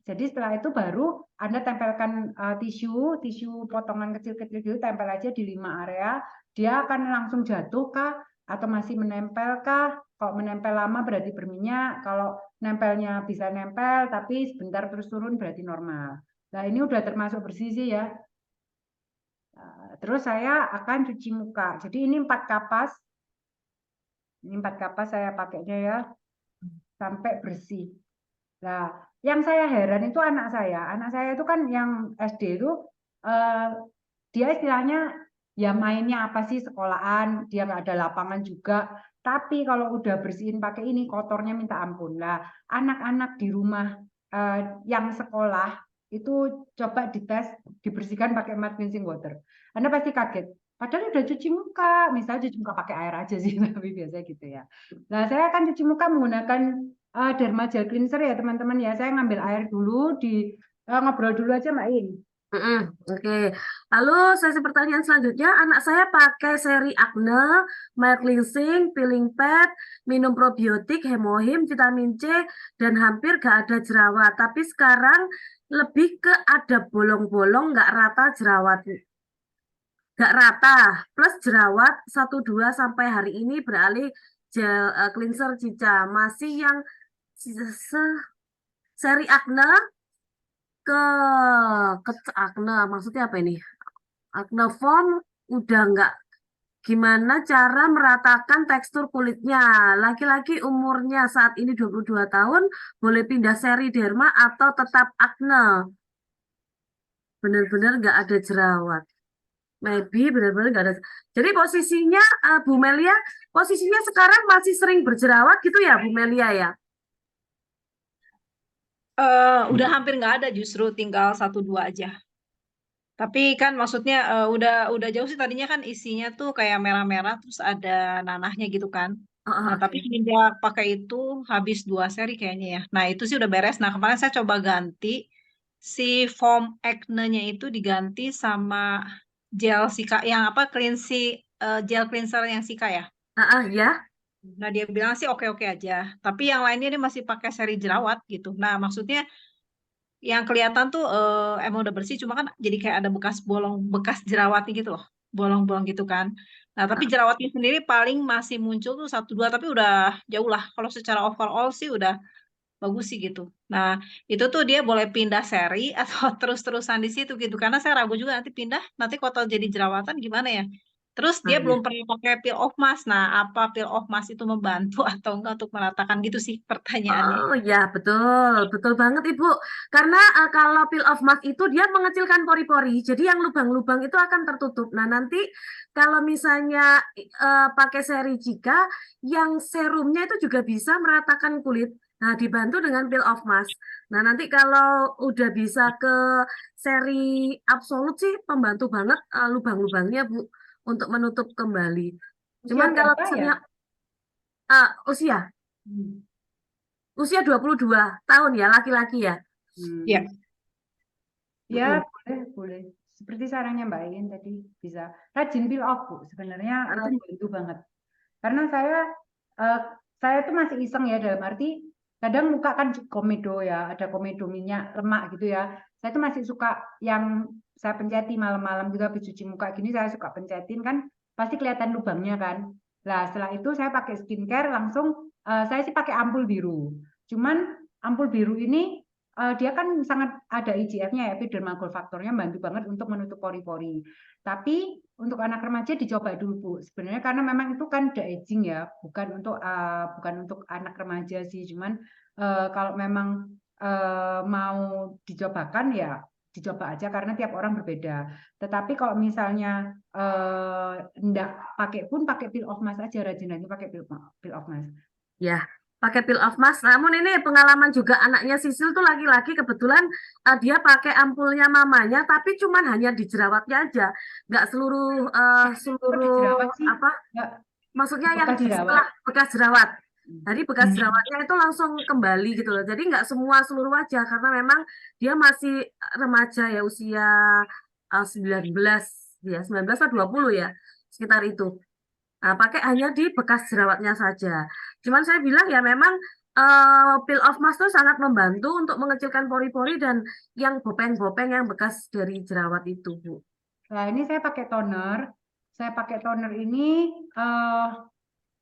Jadi setelah itu baru Anda tempelkan tisu potongan kecil-kecil gitu, tempel aja di 5 area. Dia akan langsung jatuh kah? Atau masih menempel kah? Kalau menempel lama berarti berminyak. Kalau nempelnya bisa nempel, tapi sebentar terus turun berarti normal. Nah, ini udah termasuk bersih sih ya. Terus saya akan cuci muka. Jadi ini 4 kapas. Ini 4 kapas saya pakainya ya. Sampai bersih. Nah, yang saya heran itu anak saya. Anak saya itu kan yang SD itu dia istilahnya ya mainnya apa sih sekolahan, dia nggak ada lapangan juga. Tapi kalau udah bersihin pakai ini kotornya minta ampun. Nah, anak-anak di rumah yang sekolah itu coba dites dibersihkan pakai mud cleansing water. Anda pasti kaget. Padahal udah cuci muka, misalnya cuci muka pakai air aja sih, tapi biasanya gitu ya. Nah, saya akan cuci muka menggunakan Derma Gel Cleanser ya teman-teman ya. Saya ngambil air dulu ngobrol dulu aja Mbak In. Oke. Lalu sesi pertanyaan selanjutnya, anak saya pakai seri Acne, mild cleansing, peeling pad, minum probiotik, hemohim, vitamin C, dan hampir gak ada jerawat. Tapi sekarang lebih ke ada bolong-bolong, gak rata jerawat. Gak rata, plus jerawat 1-2 sampai hari ini beralih gel cleanser Cica. Masih yang seri Acne ke Acne, maksudnya apa ini? Acne foam udah nggak. Gimana cara meratakan tekstur kulitnya? Laki-laki umurnya saat ini 22 tahun, boleh pindah seri derma atau tetap Acne? Benar-benar nggak ada jerawat. Maybe benar-benar nggak ada. Jadi posisinya Bu Melia, posisinya sekarang masih sering berjerawat gitu ya Bu Melia ya? Udah hampir nggak ada, justru tinggal 1-2 aja. Tapi kan maksudnya udah jauh sih, tadinya kan isinya tuh kayak merah-merah terus ada nanahnya gitu kan. Nah, Heeh. tapi semenjak pakai itu habis 2 seri kayaknya ya. Nah, itu sih udah beres. Nah, kemarin saya coba ganti si foam acne-nya itu diganti sama gel Sika yang apa gel cleanser yang Sika ya. Ya. Nah, dia bilang sih oke-oke aja. Tapi yang lainnya dia masih pakai seri jerawat gitu. Nah, maksudnya yang kelihatan tuh emang udah bersih, cuma kan jadi kayak ada bekas bolong, bekas jerawatnya gitu loh, bolong-bolong gitu kan. Nah, tapi jerawatnya sendiri paling masih muncul tuh 1-2, tapi udah jauh lah. Kalau secara overall sih udah bagus sih gitu. Nah, itu tuh dia boleh pindah seri atau terus-terusan di situ gitu. Karena saya ragu juga nanti pindah, nanti kalau jadi jerawatan gimana ya. Terus dia belum pernah pakai peel off mask. Nah, apa peel off mask itu membantu atau enggak untuk meratakan gitu sih pertanyaannya. Oh ya, betul, betul banget Ibu. Karena kalau peel off mask itu dia mengecilkan pori-pori, jadi yang lubang-lubang itu akan tertutup. Nah, nanti kalau misalnya pakai seri Jika, yang serumnya itu juga bisa meratakan kulit. Nah, dibantu dengan peel off mask. Nah, nanti kalau udah bisa ke seri Absolute sih, membantu banget lubang-lubangnya Bu, untuk menutup kembali. Usia Cuman kalau berapa ya? misalnya usia Hmm. Usia 22 tahun ya, laki-laki ya. Ya. Ya, Mm-mm. boleh. Seperti sarannya Mbak Iin tadi, bisa rajin peel off, Bu. Sebenarnya itu membantu banget. Karena saya tuh masih iseng ya, dalam arti kadang muka kan komedo ya, ada komedo minyak lemak gitu ya. Saya tuh masih suka yang saya penceti malam-malam gitu habis cuci muka gini, saya suka pencetin kan pasti kelihatan lubangnya kan. Nah, setelah itu saya pakai skincare langsung saya sih pakai ampul biru. Cuman ampul biru ini dia kan sangat ada IGF-nya ya, epidermal growth factor-nya bantu banget untuk menutup pori-pori. Tapi untuk anak remaja dicoba dulu Bu. Sebenarnya karena memang itu kan de aging ya, bukan untuk anak remaja sih. Cuman kalau memang mau dicobakan ya dicoba aja karena tiap orang berbeda. Tetapi kalau misalnya enggak pakai pun pakai peel off mask aja, rajin-rajin pakai peel off mask. Ya, pakai peel off mask. Namun ini pengalaman juga anaknya Sisil tuh laki-laki, kebetulan dia pakai ampulnya mamanya, tapi cuman hanya di jerawatnya aja, nggak seluruh Kok di jerawat sih? apa? Nggak, Maksudnya yang bekas di jerawat. setelah bekas jerawat. Jadi bekas jerawatnya itu langsung kembali gitu loh. Jadi nggak semua seluruh wajah karena memang dia masih remaja ya, usia 19 ya, 19 atau 20 ya, sekitar itu. Nah, pakai hanya di bekas jerawatnya saja. Cuman saya bilang ya memang peel off mask itu sangat membantu untuk mengecilkan pori-pori dan yang bopeng-bopeng yang bekas dari jerawat itu, Bu. Nah, ini saya pakai toner. Saya pakai toner ini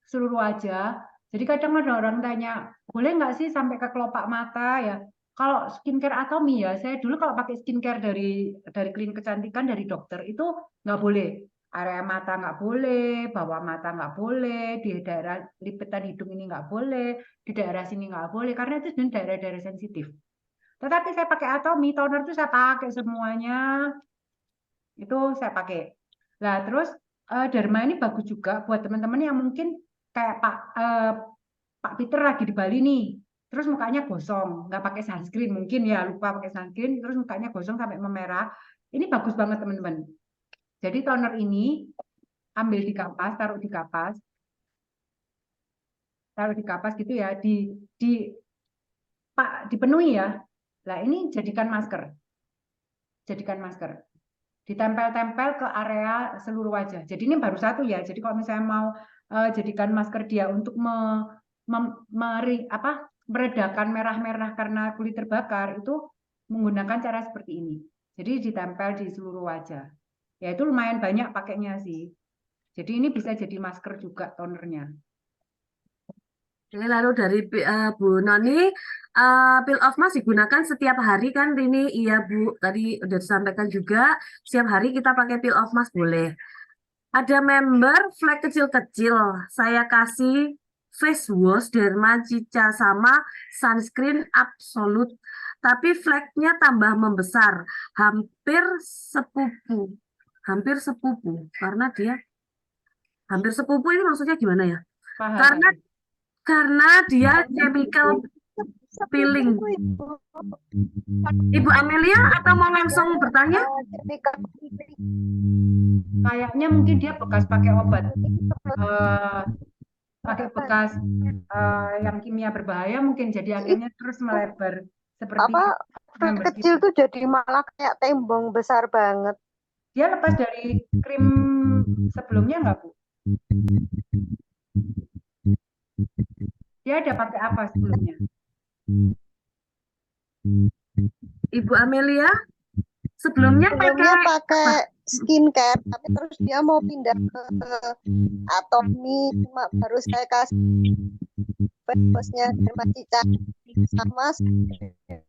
seluruh wajah. Jadi kadang ada orang tanya, boleh nggak sih sampai ke kelopak mata ya? Kalau skincare Atomy ya, saya dulu kalau pakai skincare dari klinik kecantikan dari dokter itu nggak boleh. Area mata nggak boleh, bawah mata nggak boleh, di daerah lipetan hidung ini nggak boleh, di daerah sini nggak boleh, karena itu sebenarnya daerah-daerah sensitif. Tetapi saya pakai Atomy, toner itu saya pakai semuanya, itu saya pakai. Nah, terus Derma ini bagus juga buat teman-teman yang mungkin kayak Pak Peter lagi di Bali nih, terus mukanya gosong, nggak pakai sunscreen, mungkin ya lupa pakai sunscreen, terus mukanya gosong sampai memerah. Ini bagus banget teman-teman. Jadi toner ini ambil di kapas, taruh di kapas gitu ya, dipenuhi ya. Nah, ini jadikan masker. Ditempel-tempel ke area seluruh wajah. Jadi ini baru satu ya. Jadi kalau misalnya mau jadikan masker dia untuk meredakan merah-merah karena kulit terbakar, itu menggunakan cara seperti ini. Jadi ditempel di seluruh wajah. Ya itu lumayan banyak pakainya sih. Jadi ini bisa jadi masker juga tonernya. Oke, lalu dari Bu Noni, peel off mask digunakan setiap hari kan Rini? Iya Bu, tadi udah disampaikan juga, setiap hari kita pakai peel off mask boleh. Ada member flek kecil-kecil, saya kasih face wash Derma Cica sama sunscreen Absolute, tapi fleknya tambah membesar, hampir sepupu. hampir sepupu karena dia hampir sepupu ini maksudnya gimana ya? Paham. Karena dia chemical peeling. Ibu Amelia atau mau langsung bertanya? Kayaknya mungkin dia bekas pakai obat, pakai bekas yang kimia berbahaya mungkin, jadi akhirnya terus melebar seperti member kecil kita. tuh jadi malah kayak tembong besar banget. Dia lepas dari krim sebelumnya nggak, Bu? Dia ada pakai apa sebelumnya? Ibu Amelia sebelumnya Sebelumnya pakai pakai skincare, tapi terus dia mau pindah ke Atomy, cuma baru saya kasih bosnya Dermacica sama skincare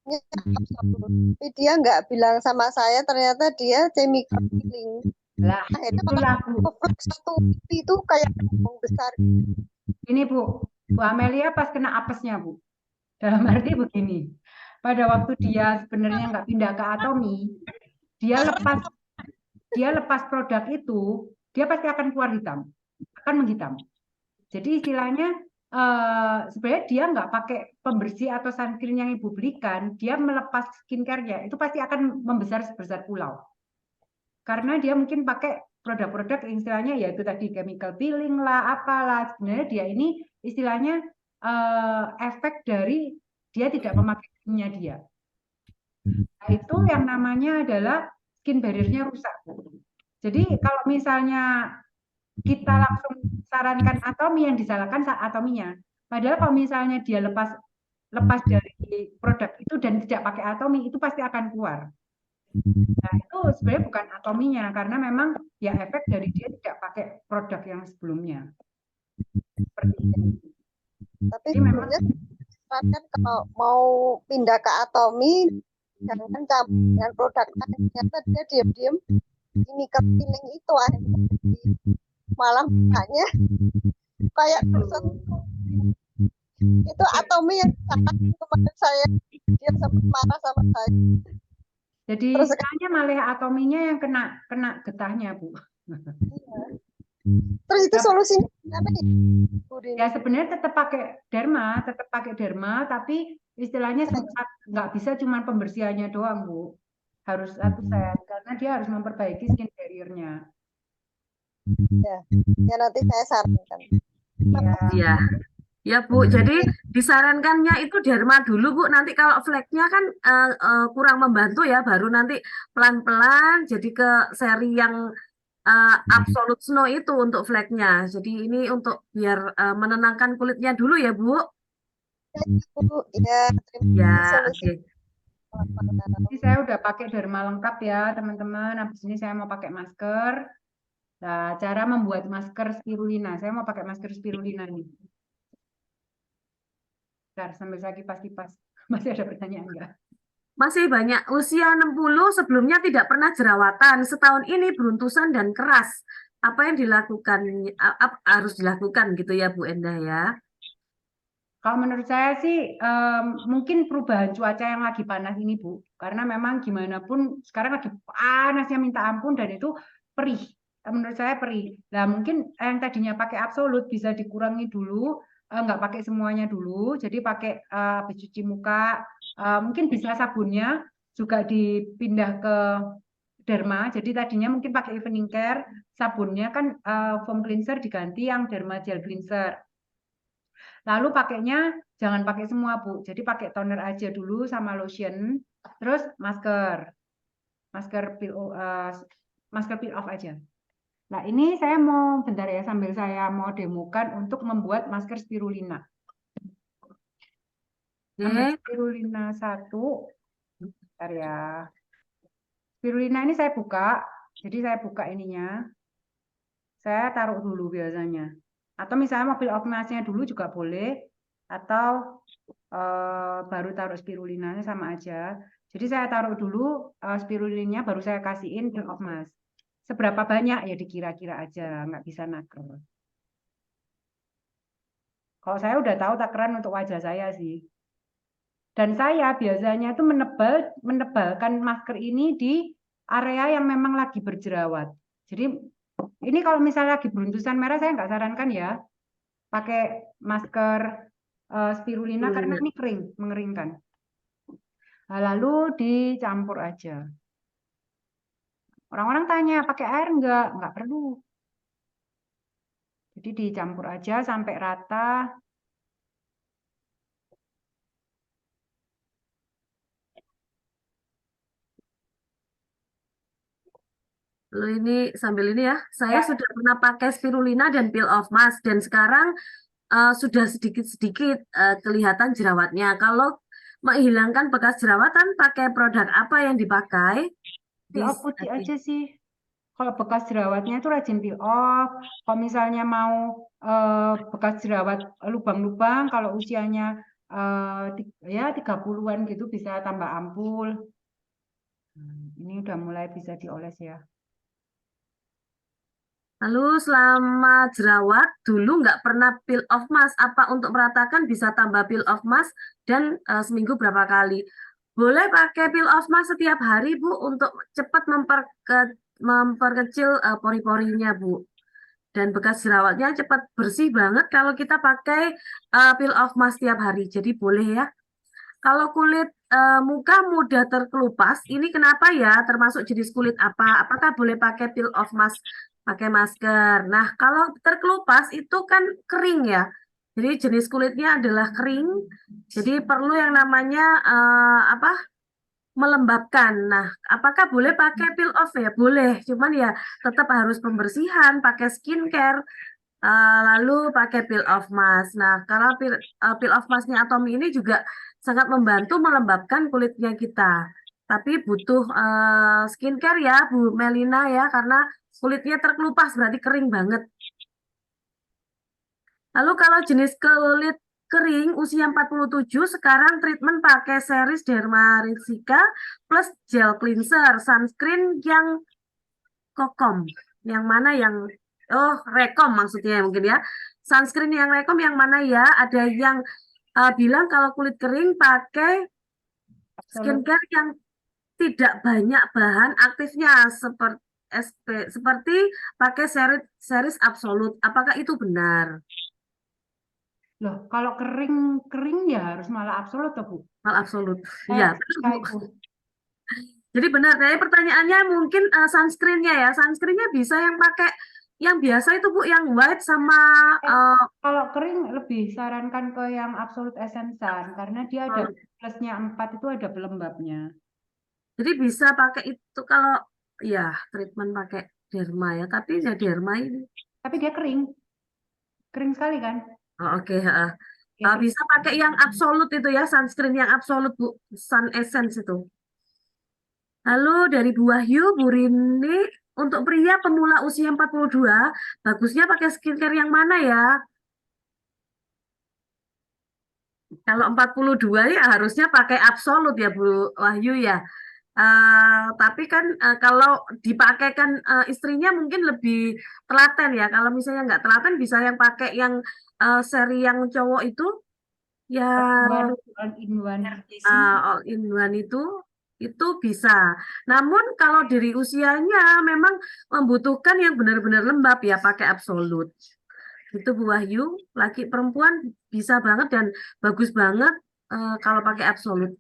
Absolut. Tapi dia nggak bilang sama saya, ternyata dia chemical peeling. Lah, Akhirnya itulah, Bu. kalau satu itu kayak tembong besar. Ini Bu Amelia pas kena apesnya, Bu. Dalam arti begini, pada waktu dia sebenarnya nggak pindah ke Atomy, dia lepas produk itu, dia pasti akan keluar hitam, akan menghitam. Jadi istilahnya sebenarnya dia nggak pakai pembersih atau sunscreen yang Ibu belikan, dia melepas skincare-nya, itu pasti akan membesar sebesar pulau. Karena dia mungkin pakai produk-produk yang istilahnya yaitu tadi chemical peeling lah, apalah. Sebenarnya dia ini istilahnya efek dari dia tidak memakai krimnya dia. Nah, itu yang namanya adalah skin barrier-nya rusak. Jadi kalau misalnya kita langsung sarankan Atomy, yang disalahkan Atomy-nya. Padahal kalau misalnya dia lepas dari produk itu dan tidak pakai Atomy, itu pasti akan keluar. Nah, itu sebenarnya bukan Atomy-nya, karena memang ya efek dari dia tidak pakai produk yang sebelumnya. Seperti itu. Tapi Jadi memang sebenarnya kalau mau pindah ke Atomy, jangan campur dengan produk lain. Ternyata dia diam-diam ini kepiling itu akhirnya malah mukanya kayak tersentuh. Itu Atomy yang kemarin saya, dia sempat marah sama saya. jadi Terus istilahnya malah Atomy-nya yang kena getahnya, Bu. Terus itu solusinya gimana nih, Bu Dini? Ya sebenarnya tetap pakai derma, tapi istilahnya nggak bisa cuma pembersihannya doang, Bu. Harus satu set, karena dia harus memperbaiki skin barrier-nya. Ya nanti saya sarankan. ya. Ya Bu, jadi disarankannya itu derma dulu Bu. Nanti kalau fleknya kan kurang membantu ya, baru nanti pelan-pelan jadi ke seri yang Absolute Snow itu untuk fleknya. Jadi ini untuk biar menenangkan kulitnya dulu ya Bu. Bu, ya terima Ya, kasih solusi. oke. Jadi saya udah pakai derma lengkap ya teman-teman. Habis ini saya mau pakai masker. Nah, cara membuat masker spirulina. Saya mau pakai masker spirulina nih. Bentar, sambil saya kipas-kipas. Masih ada pertanyaan enggak? Masih banyak usia 60 sebelumnya tidak pernah jerawatan. Setahun ini beruntusan dan keras. Apa yang dilakukan harus dilakukan gitu ya Bu Endah ya? Kalau menurut saya sih mungkin perubahan cuaca yang lagi panas ini, Bu. Karena memang gimana pun sekarang lagi panasnya minta ampun dan itu perih. Menurut saya perih. Nah, mungkin yang tadinya pakai Absolut bisa dikurangi dulu, nggak pakai semuanya dulu. Jadi pakai habis cuci muka, mungkin bisa sabunnya juga dipindah ke derma. Jadi tadinya mungkin pakai evening care, sabunnya kan foam cleanser diganti yang derma gel cleanser. Lalu pakainya jangan pakai semua, Bu. Jadi pakai toner aja dulu sama lotion, terus masker peel off aja. Nah, ini saya mau bentar ya, sambil saya mau demokan untuk membuat masker spirulina. Ambil spirulina 1. Bentar ya. Spirulina ini saya buka. Jadi saya buka ininya. Saya taruh dulu biasanya. Atau misalnya mau peel off mask-nya dulu juga boleh. Atau baru taruh spirulinanya sama aja. Jadi saya taruh dulu spirulinnya, baru saya kasihin peel off mask. Seberapa banyak ya dikira-kira aja, nggak bisa naker. Kalau saya udah tahu takaran untuk wajah saya sih. Dan saya biasanya itu menebalkan masker ini di area yang memang lagi berjerawat. Jadi ini kalau misalnya lagi beruntusan merah, saya nggak sarankan ya pakai masker spirulina karena ini kering, mengeringkan. Nah, lalu dicampur aja. Orang-orang tanya, pakai air nggak perlu. Jadi dicampur aja sampai rata. Lalu ini sambil ini ya, saya Ya. sudah pernah pakai spirulina dan peel off mask dan sekarang sudah sedikit-sedikit kelihatan jerawatnya. Kalau menghilangkan bekas jerawatan, pakai produk apa yang dipakai? Peel off putih aja sih. Kalau bekas jerawatnya itu rajin peel off. Kalau misalnya mau bekas jerawat lubang-lubang, kalau usianya ya 30-an gitu bisa tambah ampul. Ini udah mulai bisa dioles ya. Lalu selama jerawat dulu nggak pernah peel off mask, apa untuk meratakan bisa tambah peel off mask dan seminggu berapa kali? Boleh pakai peel off mask setiap hari Bu untuk cepat memperkecil pori-porinya Bu. Dan bekas jerawatnya cepat bersih banget kalau kita pakai peel off mask setiap hari. Jadi boleh ya. Kalau kulit muka mudah terkelupas, ini kenapa ya? Termasuk jenis kulit apa? Apakah boleh pakai peel off mask, pakai masker? Nah, kalau terkelupas itu kan kering ya. Jadi jenis kulitnya adalah kering. Jadi perlu yang namanya melembabkan. Nah, apakah boleh pakai peel off ya? Boleh. Cuman ya tetap harus pembersihan, pakai skincare. Lalu pakai peel off mask. Nah, kalau peel off masknya Atomy ini juga sangat membantu melembabkan kulitnya kita. Tapi butuh skincare ya, Bu Melina ya, karena kulitnya terkelupas berarti kering banget. Lalu kalau jenis kulit kering usia 47 sekarang treatment pakai series Derma Rizika plus gel cleanser, sunscreen yang Kokom. Yang mana yang Rekom maksudnya mungkin ya. Sunscreen yang Rekom yang mana ya? Ada yang bilang kalau kulit kering pakai skincare yang tidak banyak bahan aktifnya seperti pakai series Absolute. Apakah itu benar? Loh, kalau kering ya harus malah absolut toh, Bu. Mal Absolute. Iya, Kayak itu. Jadi benar. Jadi pertanyaannya mungkin sunscreen-nya ya. Sunscreen-nya bisa yang pakai yang biasa itu Bu, yang white sama Kalau kering lebih sarankan ke yang Absolute Essence Sun karena dia ada plusnya 4 itu ada pelembabnya. jadi bisa pakai itu kalau ya treatment pakai derma ya. Tapi ya derma ini. Tapi dia kering. Kering sekali kan? Oh, oke, heeh. Ya, Bisa pakai yang absolut itu ya, sunscreen yang absolut Bu, Sun Essence itu. Lalu dari Bu Wahyu, Bu Rini, untuk pria pemula usia 42, bagusnya pakai skincare yang mana ya? Kalau 42 ya harusnya pakai absolut ya Bu Wahyu ya. Tapi kan kalau dipakaikan istrinya mungkin lebih telaten ya. Kalau misalnya nggak telaten bisa yang pakai yang seri yang cowok itu ya all in one. all in one itu bisa. Namun kalau dari usianya memang membutuhkan yang benar-benar lembab ya pakai absolut. Itu Bu Wahyu, laki perempuan bisa banget dan bagus banget kalau pakai absolut.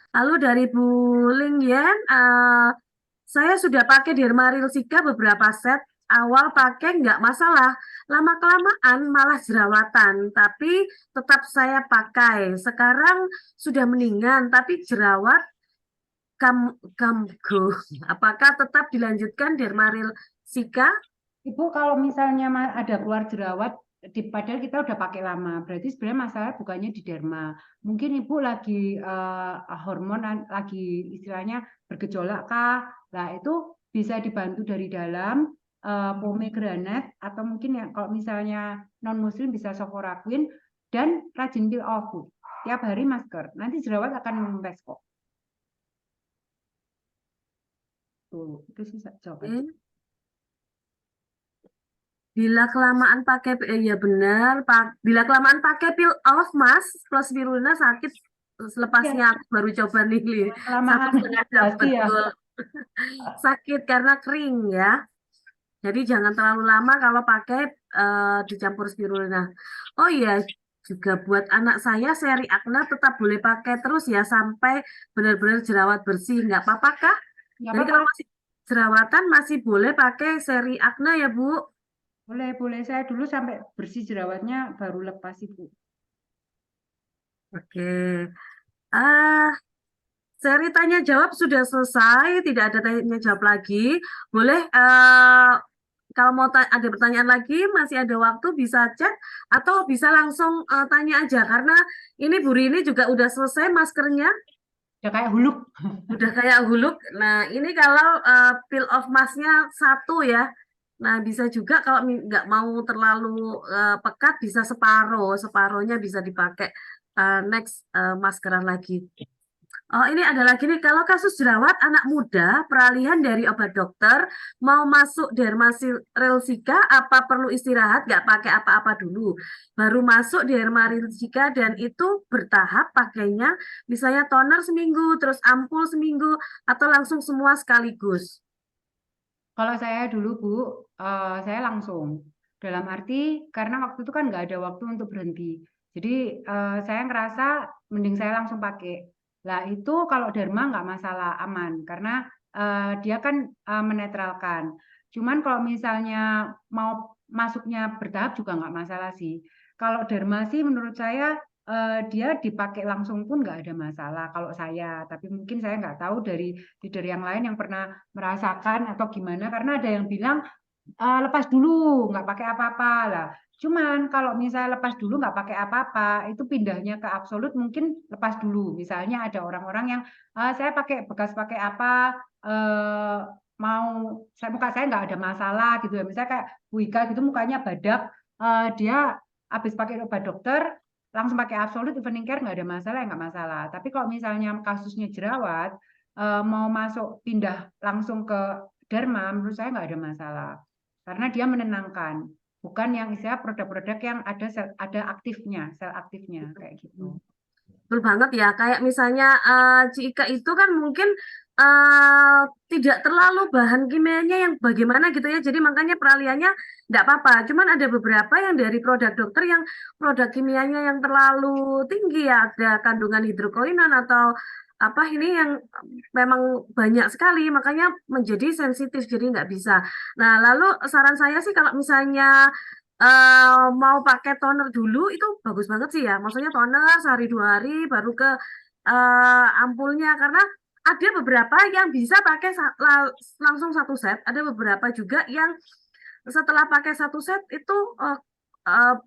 Lalu dari Bu Ling Yen, saya sudah pakai Derma Rilsika beberapa set. Awal pakai nggak masalah, lama-kelamaan malah jerawatan, tapi tetap saya pakai. Sekarang sudah mendingan, tapi jerawat kamgo. Apakah tetap dilanjutkan Derma Rilsika? Ibu kalau misalnya ada keluar jerawat, padahal kita udah pakai lama, berarti sebenarnya masalah bukannya di derma. Mungkin ibu lagi hormon, lagi istilahnya bergejolak kah? Nah itu bisa dibantu dari dalam pomegranate atau mungkin yang kalau misalnya non muslim bisa soforoquine dan rajin peel off Bu. Tiap hari masker. Nanti jerawat akan mengempes kok. Tuh, itu sih jawabannya. Bila kelamaan pakai ya benar, bila kelamaan pakai peel off mask plus spirulina sakit selepasnya aku baru coba nih, Kelamaan satu setengah jam adaptasi ya. betul. Sakit karena kering ya. Jadi jangan terlalu lama kalau pakai dicampur spirulina. Oh iya, juga buat anak saya seri akne tetap boleh pakai terus ya sampai benar-benar jerawat bersih. Nggak apa-apa kah? Nggak Jadi apa-apa, kalau masih jerawatan masih boleh pakai seri akne ya Bu? boleh. Saya dulu sampai bersih jerawatnya baru lepas Ibu. Oke. Ah, seri tanya jawab sudah selesai, tidak ada tanya jawab lagi. Boleh kalau mau ada pertanyaan lagi, masih ada waktu bisa chat atau bisa langsung tanya aja karena ini Bu Rini juga udah selesai maskernya, Udah kayak huluk. udah kayak huluk. Nah, ini kalau peel off masknya satu ya. Nah, bisa juga kalau nggak mau terlalu pekat bisa separohnya bisa dipakai next maskeran lagi. Oh, ini ada lagi nih, kalau kasus jerawat anak muda, peralihan dari obat dokter, mau masuk Dermarilsika, apa perlu istirahat, nggak pakai apa-apa dulu. Baru masuk Dermarilsika dan itu bertahap pakainya, misalnya toner seminggu, terus ampul seminggu, atau langsung semua sekaligus. Kalau saya dulu Bu, saya langsung. Dalam arti karena waktu itu kan nggak ada waktu untuk berhenti. Jadi saya ngerasa mending saya langsung pakai. Lah itu kalau derma nggak masalah, aman karena dia kan menetralkan. Cuman kalau misalnya mau masuknya bertahap juga nggak masalah sih. Kalau derma sih menurut saya dia dipakai langsung pun nggak ada masalah kalau saya. Tapi mungkin saya nggak tahu dari leader yang lain yang pernah merasakan atau gimana. Karena ada yang bilang lepas dulu nggak pakai apa-apa lah. Cuman kalau misalnya lepas dulu nggak pakai apa-apa, itu pindahnya ke absolut mungkin lepas dulu. Misalnya ada orang-orang yang saya pakai bekas pakai apa, mau muka saya nggak ada masalah gitu ya. Misalnya kayak Bu Ika gitu mukanya badak, dia habis pakai obat dokter langsung pakai absolut evening care nggak ada masalah ya nggak masalah. Tapi kalau misalnya kasusnya jerawat mau masuk pindah langsung ke derma, menurut saya nggak ada masalah karena dia menenangkan, bukan yang istilah produk-produk yang ada aktifnya, sel aktifnya kayak gitu. Betul banget ya, kayak misalnya Cika itu kan mungkin tidak terlalu bahan kimianya yang bagaimana gitu ya, jadi makanya peralihannya nggak apa-apa. Cuman ada beberapa yang dari produk dokter yang produk kimianya yang terlalu tinggi ya, ada kandungan hidrokoinon atau apa ini yang memang banyak sekali, makanya menjadi sensitif, jadi nggak bisa. Nah, lalu saran saya sih kalau misalnya mau pakai toner dulu itu bagus banget sih ya. Maksudnya toner sehari 2 hari baru ke ampulnya karena ada beberapa yang bisa pakai langsung satu set. Ada beberapa juga yang setelah pakai satu set itu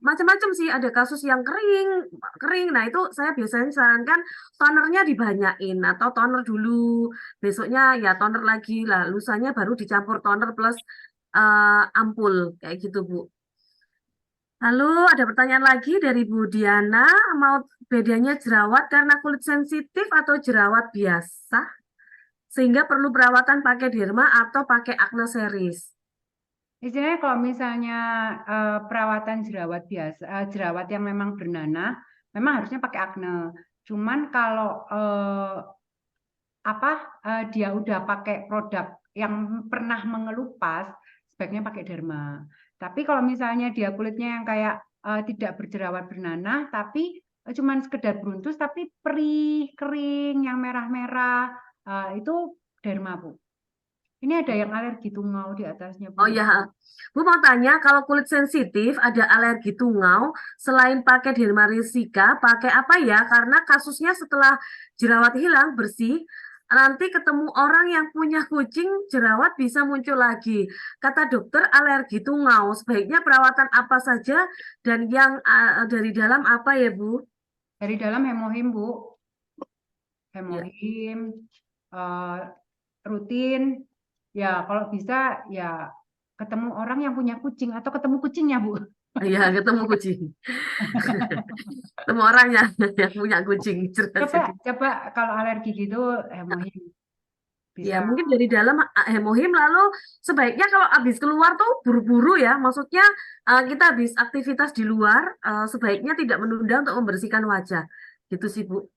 macam-macam sih. Ada kasus yang kering. Nah itu saya biasanya sarankan tonernya dibanyain atau toner dulu. Besoknya ya toner lagi lah. Lusanya baru dicampur toner plus ampul kayak gitu Bu. Lalu ada pertanyaan lagi dari Bu Diana, mau bedanya jerawat karena kulit sensitif atau jerawat biasa? Sehingga perlu perawatan pakai derma atau pakai acne series? Istilahnya kalau misalnya perawatan jerawat biasa, jerawat yang memang bernanah, memang harusnya pakai acne. Cuman kalau dia udah pakai produk yang pernah mengelupas, sebaiknya pakai derma. Tapi kalau misalnya dia kulitnya yang kayak tidak berjerawat bernanah, tapi cuman sekedar beruntus, tapi perih, kering, yang merah-merah, itu derma, Bu. Ini ada yang alergi tungau di atasnya, Bu. Oh ya, Bu mau tanya, kalau kulit sensitif ada alergi tungau, selain pakai Dermarisika, pakai apa ya? Karena kasusnya setelah jerawat hilang bersih, nanti ketemu orang yang punya kucing, jerawat bisa muncul lagi. Kata dokter alergi tungau, sebaiknya perawatan apa saja dan yang dari dalam apa ya, Bu? Dari dalam hemohim, Bu. Hemohim, rutin. Ya, kalau bisa ya ketemu orang yang punya kucing atau ketemu kucingnya, Bu. Iya, ketemu kucing. Ketemu orang yang punya kucing. Coba kalau alergi gitu hemohim. Ya, Bisa. mungkin dari dalam hemohim lalu sebaiknya kalau habis keluar tuh buru-buru ya. Maksudnya kita habis aktivitas di luar, sebaiknya tidak menunda untuk membersihkan wajah. Gitu sih, Bu.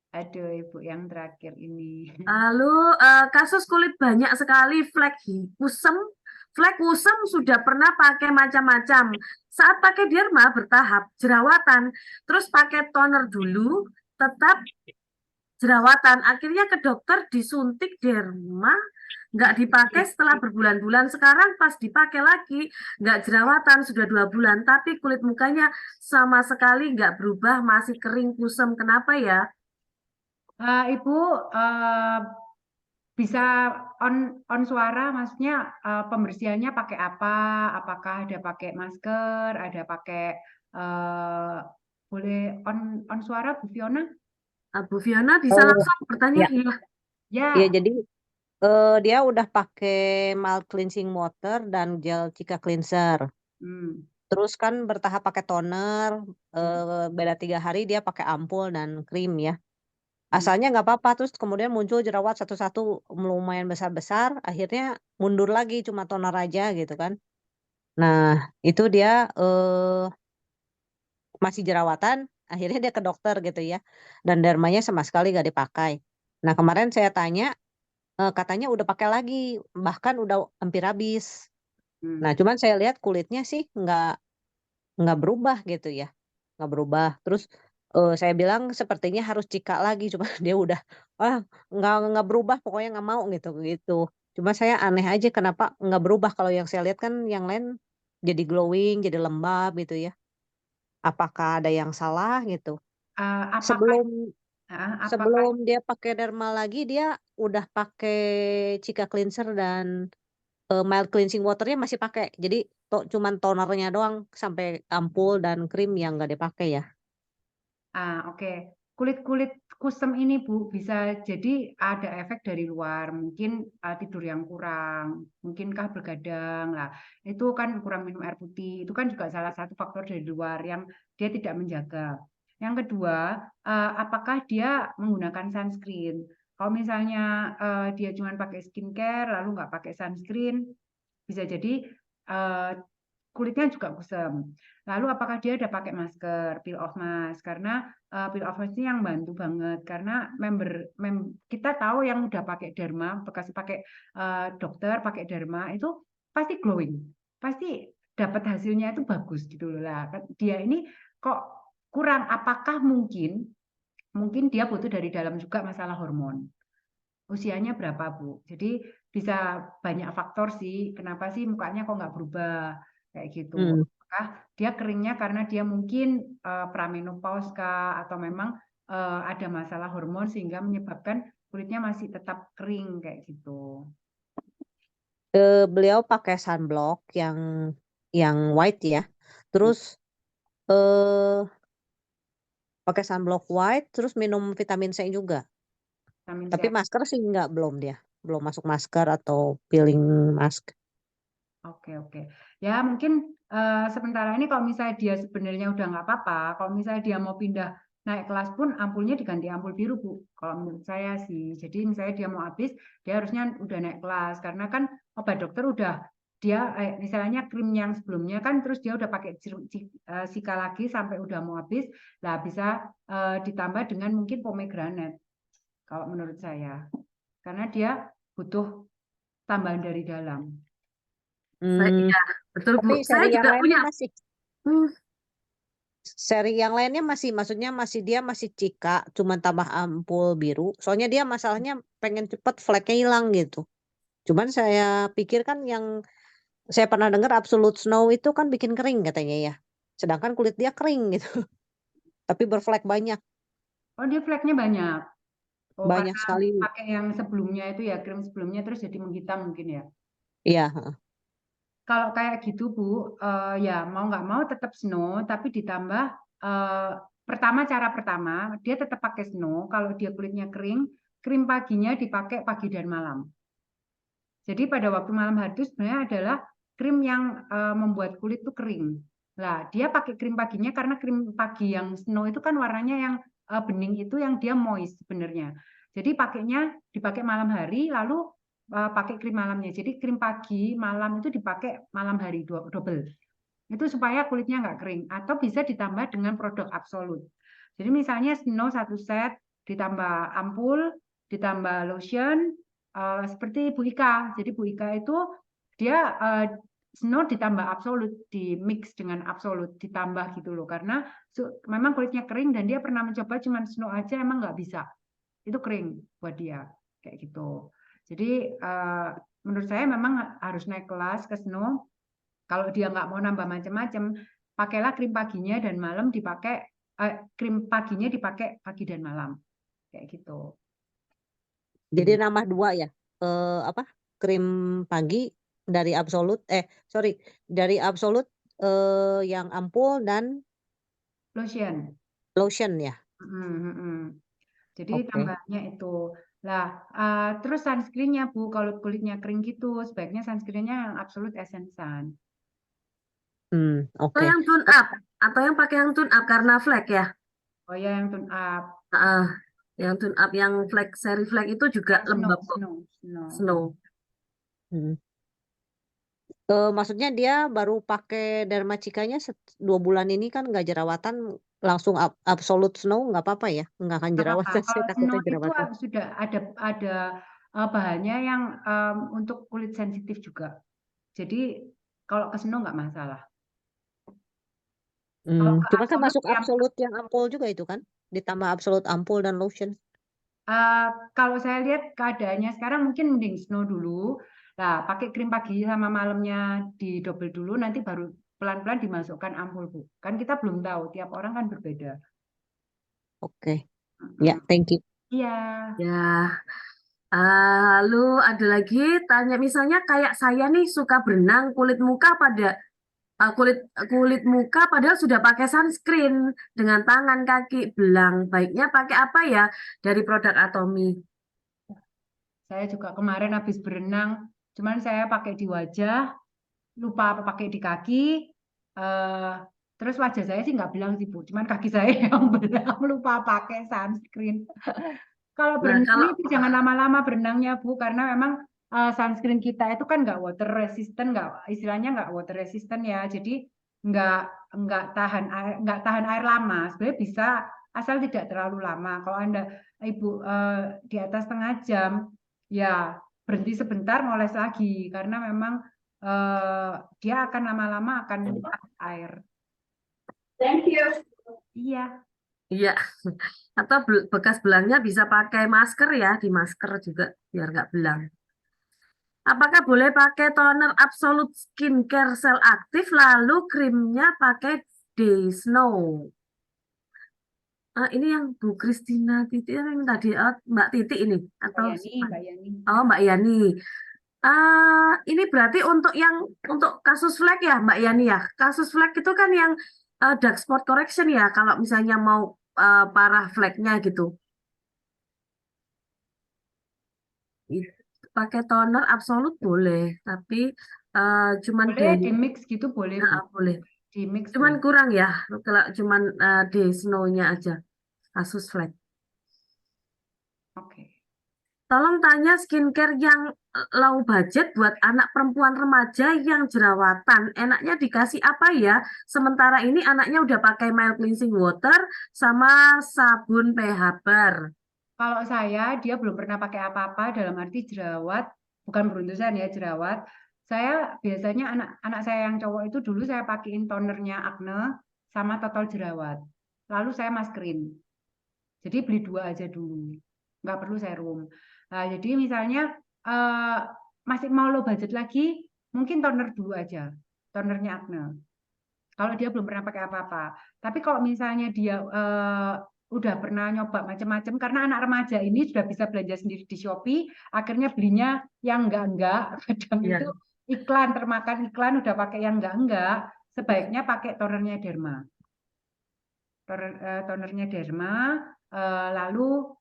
Aduh, Ibu yang terakhir ini. Lalu kasus kulit banyak sekali flek kusem. Flek kusem sudah pernah pakai macam-macam. Saat pakai derma bertahap jerawatan, terus pakai toner dulu, tetap jerawatan. Akhirnya ke dokter disuntik derma, nggak dipakai setelah berbulan-bulan. Sekarang pas dipakai lagi, nggak jerawatan sudah 2 bulan, tapi kulit mukanya sama sekali nggak berubah, masih kering kusem. Kenapa ya? Ibu bisa on suara, maksudnya pembersihannya pakai apa? Apakah ada pakai masker, ada pakai boleh on suara Bu Fiona? Bu Fiona bisa langsung bertanya ya. ya. Ya. Ya, jadi dia udah pakai mild cleansing water dan gel Cica cleanser. Hmm. Terus kan bertahap pakai toner, beda 3 hari dia pakai ampul dan krim ya. Asalnya nggak apa-apa, terus kemudian muncul jerawat satu-satu lumayan besar-besar, akhirnya mundur lagi cuma toner aja gitu kan. Nah, itu dia masih jerawatan, akhirnya dia ke dokter gitu ya. Dan dermanya sama sekali nggak dipakai. Nah, kemarin saya tanya, katanya udah pakai lagi, bahkan udah hampir habis. Nah, cuman saya lihat kulitnya sih nggak berubah gitu ya, nggak berubah. Terus saya bilang sepertinya harus Cika lagi, cuma dia udah ah nggak berubah, pokoknya nggak mau gitu gitu. Cuma saya aneh aja kenapa nggak berubah, kalau yang saya lihat kan yang lain jadi glowing, jadi lembab gitu ya. Apakah ada yang salah gitu? Apakah Sebelum apakah sebelum dia pakai derma lagi, dia udah pakai Cica cleanser dan mild cleansing water-nya masih pakai. Jadi cuman tonernya doang sampai ampul dan krim yang nggak dipakai ya. oke. Kulit-kulit kusem ini Bu bisa jadi ada efek dari luar, mungkin tidur yang kurang, mungkinkah begadang lah. Itu kan kurang minum air putih, itu kan juga salah satu faktor dari luar yang dia tidak menjaga. Yang kedua, apakah dia menggunakan sunscreen? Kalau misalnya dia cuma pakai skincare lalu nggak pakai sunscreen, bisa jadi kulitnya juga kusam. Lalu apakah dia udah pakai masker, peel off mask? Karena peel off mask ini yang bantu banget. Karena kita tahu yang udah pakai derma, bekas pakai dokter, pakai derma itu pasti glowing, pasti dapat hasilnya itu bagus gitu loh lah. Dia ini kok kurang? Apakah mungkin dia butuh dari dalam juga masalah hormon? Usianya berapa Bu? Jadi bisa banyak faktor sih. Kenapa sih mukanya kok nggak berubah kayak gitu? Apakah dia keringnya karena dia mungkin pramenopause kah? Atau memang ada masalah hormon sehingga menyebabkan kulitnya masih tetap kering kayak gitu? Beliau pakai sunblock yang white ya. Terus pakai sunblock white, terus minum vitamin C juga. Vitamin Tapi C. masker sih belum masuk masker atau peeling mask. Oke, oke. Ya mungkin sementara ini kalau misalnya dia sebenarnya udah nggak apa-apa, kalau misalnya dia mau pindah naik kelas pun ampulnya diganti ampul biru Bu. Kalau menurut saya sih. Jadi misalnya dia mau habis, dia harusnya udah naik kelas karena kan obat dokter udah dia misalnya krim yang sebelumnya kan terus dia udah pakai Sika lagi sampai udah mau habis, lah bisa ditambah dengan mungkin pomegranate kalau menurut saya. Karena dia butuh tambahan dari dalam. Iya, betul Bu. Tapi Saya juga punya. seri yang lainnya maksudnya dia masih Cika, cuma tambah ampul biru. Soalnya dia masalahnya pengen cepet fleknya hilang gitu. Cuman saya pikir kan yang saya pernah dengar Absolute Snow itu kan bikin kering katanya ya. Sedangkan kulit dia kering gitu. Tapi berflek banyak. Oh, dia fleknya banyak. Oh, Banyak karena sekali. pakai yang sebelumnya itu ya, krim sebelumnya terus jadi menghitam mungkin ya. Iya. Kalau kayak gitu Bu, ya mau nggak mau tetap snow, tapi ditambah cara pertama dia tetap pakai snow. Kalau dia kulitnya kering, krim paginya dipakai pagi dan malam. Jadi pada waktu malam hari itu sebenarnya adalah krim yang membuat kulit itu kering. Nah, dia pakai krim paginya karena krim pagi yang snow itu kan warnanya yang bening itu yang dia moist sebenarnya. Jadi dipakai malam hari lalu pakai krim malamnya. Jadi krim pagi malam itu dipakai malam hari double. Itu supaya kulitnya nggak kering. Atau bisa ditambah dengan produk Absolut. Jadi misalnya snow 1 set ditambah ampul, ditambah lotion, seperti Bu Ika. Jadi Bu Ika itu dia Snow ditambah absolut, di mix dengan absolut, ditambah gitu loh. Karena memang kulitnya kering dan dia pernah mencoba cuman Snow aja emang nggak bisa. Itu kering buat dia, kayak gitu. Jadi menurut saya memang harus naik kelas ke Snow. Kalau dia nggak mau nambah macam-macam, pakailah krim paginya dan malam dipakai, krim paginya dipakai pagi dan malam, kayak gitu. Jadi nambah 2 ya. Apa? Krim pagi dari Absolut, dari Absolut yang ampul dan Lotion. lotion ya. Jadi Oke. tambahnya itu. Lah, terus sunscreen-nya Bu, kalau kulitnya kering gitu, sebaiknya sunscreen-nya yang Absolute Essence Sun. Atau Oke. yang tune up, atau yang pakai yang tune up karena flek ya. Oh ya, yang tone up. Yang tune up yang flek seri flek itu juga Yang lembab kok. Snow. Maksudnya dia baru pakai Dermacikanya 2 bulan ini kan nggak jerawatan, langsung Absolute Snow nggak apa-apa ya? Nggak akan Nggak apa-apa. jerawatan, saya Kalau takutnya Snow itu jerawatan. sudah ada bahannya yang untuk kulit sensitif juga. Jadi kalau ke Snow nggak masalah. Kalau ke Cuma kan Absolute masuk Absolute yang ampul juga itu kan? Ditambah Absolute ampul dan lotion. kalau saya lihat keadaannya sekarang mungkin mending Snow dulu. Nah, pakai krim pagi sama malamnya di double dulu, nanti baru pelan-pelan dimasukkan ampul, Bu. Kan kita belum tahu, tiap orang kan berbeda. Oke. Ya, thank you. Iya. Ya. Lalu ada lagi tanya, misalnya kayak saya nih suka berenang, kulit muka padahal sudah pakai sunscreen dengan tangan kaki belang, baiknya pakai apa ya dari produk Atomy? Saya juga kemarin habis berenang, cuman saya pakai di wajah, lupa pakai di kaki. Terus wajah saya sih nggak belang sih Bu, cuman kaki saya yang belang, lupa pakai sunscreen. Kalau Nah, berenang itu jangan lama-lama berenangnya Bu, karena memang sunscreen kita itu kan nggak water resistant, istilahnya nggak water resistant ya, jadi nggak tahan air lama. Sebenarnya bisa asal tidak terlalu lama. Kalau Ibu di atas setengah jam, ya berhenti sebentar, ngoles lagi, karena memang dia akan lama-lama akan air. Thank you. Iya. iya, atau bekas belangnya bisa pakai masker ya, di masker juga biar nggak belang. Apakah boleh pakai toner Absolute Skincare Cell Active lalu krimnya pakai Day Snow? Ini yang Bu Christina Titi yang tadi Mbak Titi ini atau Mbak Yani. Oh, Mbak Yani. Ini berarti untuk kasus flek ya, Mbak Yani ya. Kasus flek itu kan yang dark spot correction ya, kalau misalnya mau parah fleknya gitu. Pakai toner Absolute boleh, tapi cuman Boleh di mix gitu boleh Bu. boleh. Di mix Cuman boleh. kurang ya, kalau cuman Day Snow-nya aja kasus flek. Oke. Tolong tanya skincare yang low budget buat anak perempuan remaja yang jerawatan. Enaknya dikasih apa ya? Sementara ini anaknya udah pakai mild cleansing water sama sabun pH bar. Kalau saya, dia belum pernah pakai apa-apa dalam arti jerawat, bukan beruntusan ya jerawat. Saya biasanya anak saya yang cowok itu dulu saya pakein tonernya Acne sama total jerawat. Lalu saya maskerin. Jadi beli 2 aja dulu. Nggak perlu serum. Nah, jadi misalnya masih mau low budget lagi, mungkin toner dulu aja. Tonernya Acne. Kalau dia belum pernah pakai apa-apa. Tapi kalau misalnya dia udah pernah nyoba macam-macam, karena anak remaja ini sudah bisa belanja sendiri di Shopee, akhirnya belinya yang enggak-enggak, kadang Iya. itu iklan, termakan iklan, udah pakai yang enggak-enggak, sebaiknya pakai tonernya Derma. Tonernya Derma, lalu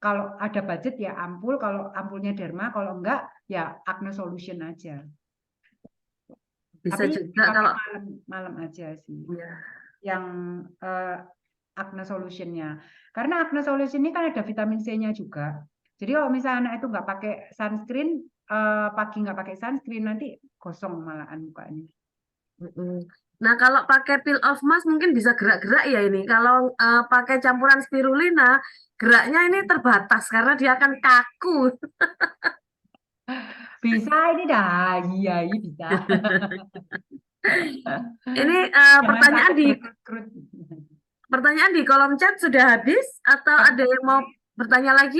kalau ada budget ya ampul, kalau ampulnya Derma, kalau enggak ya Acne Solution aja. Bisa Tapi juga dipakai kalau malam aja sih. Iya. Yang Acne Solution-nya. Karena Acne Solution ini kan ada vitamin C-nya juga. Jadi kalau misalnya anak itu nggak pakai sunscreen, pagi nggak pakai sunscreen, nanti gosong malahan mukanya. Mm-mm. Nah, kalau pakai peel off mask mungkin bisa gerak-gerak ya ini. Kalau pakai campuran spirulina, geraknya ini terbatas karena dia akan kaku. Bisa ini dah, iya ini bisa. Ini Jangan pertanyaan takut di rekrut. pertanyaan di kolom chat sudah habis atau ada yang mau bertanya lagi?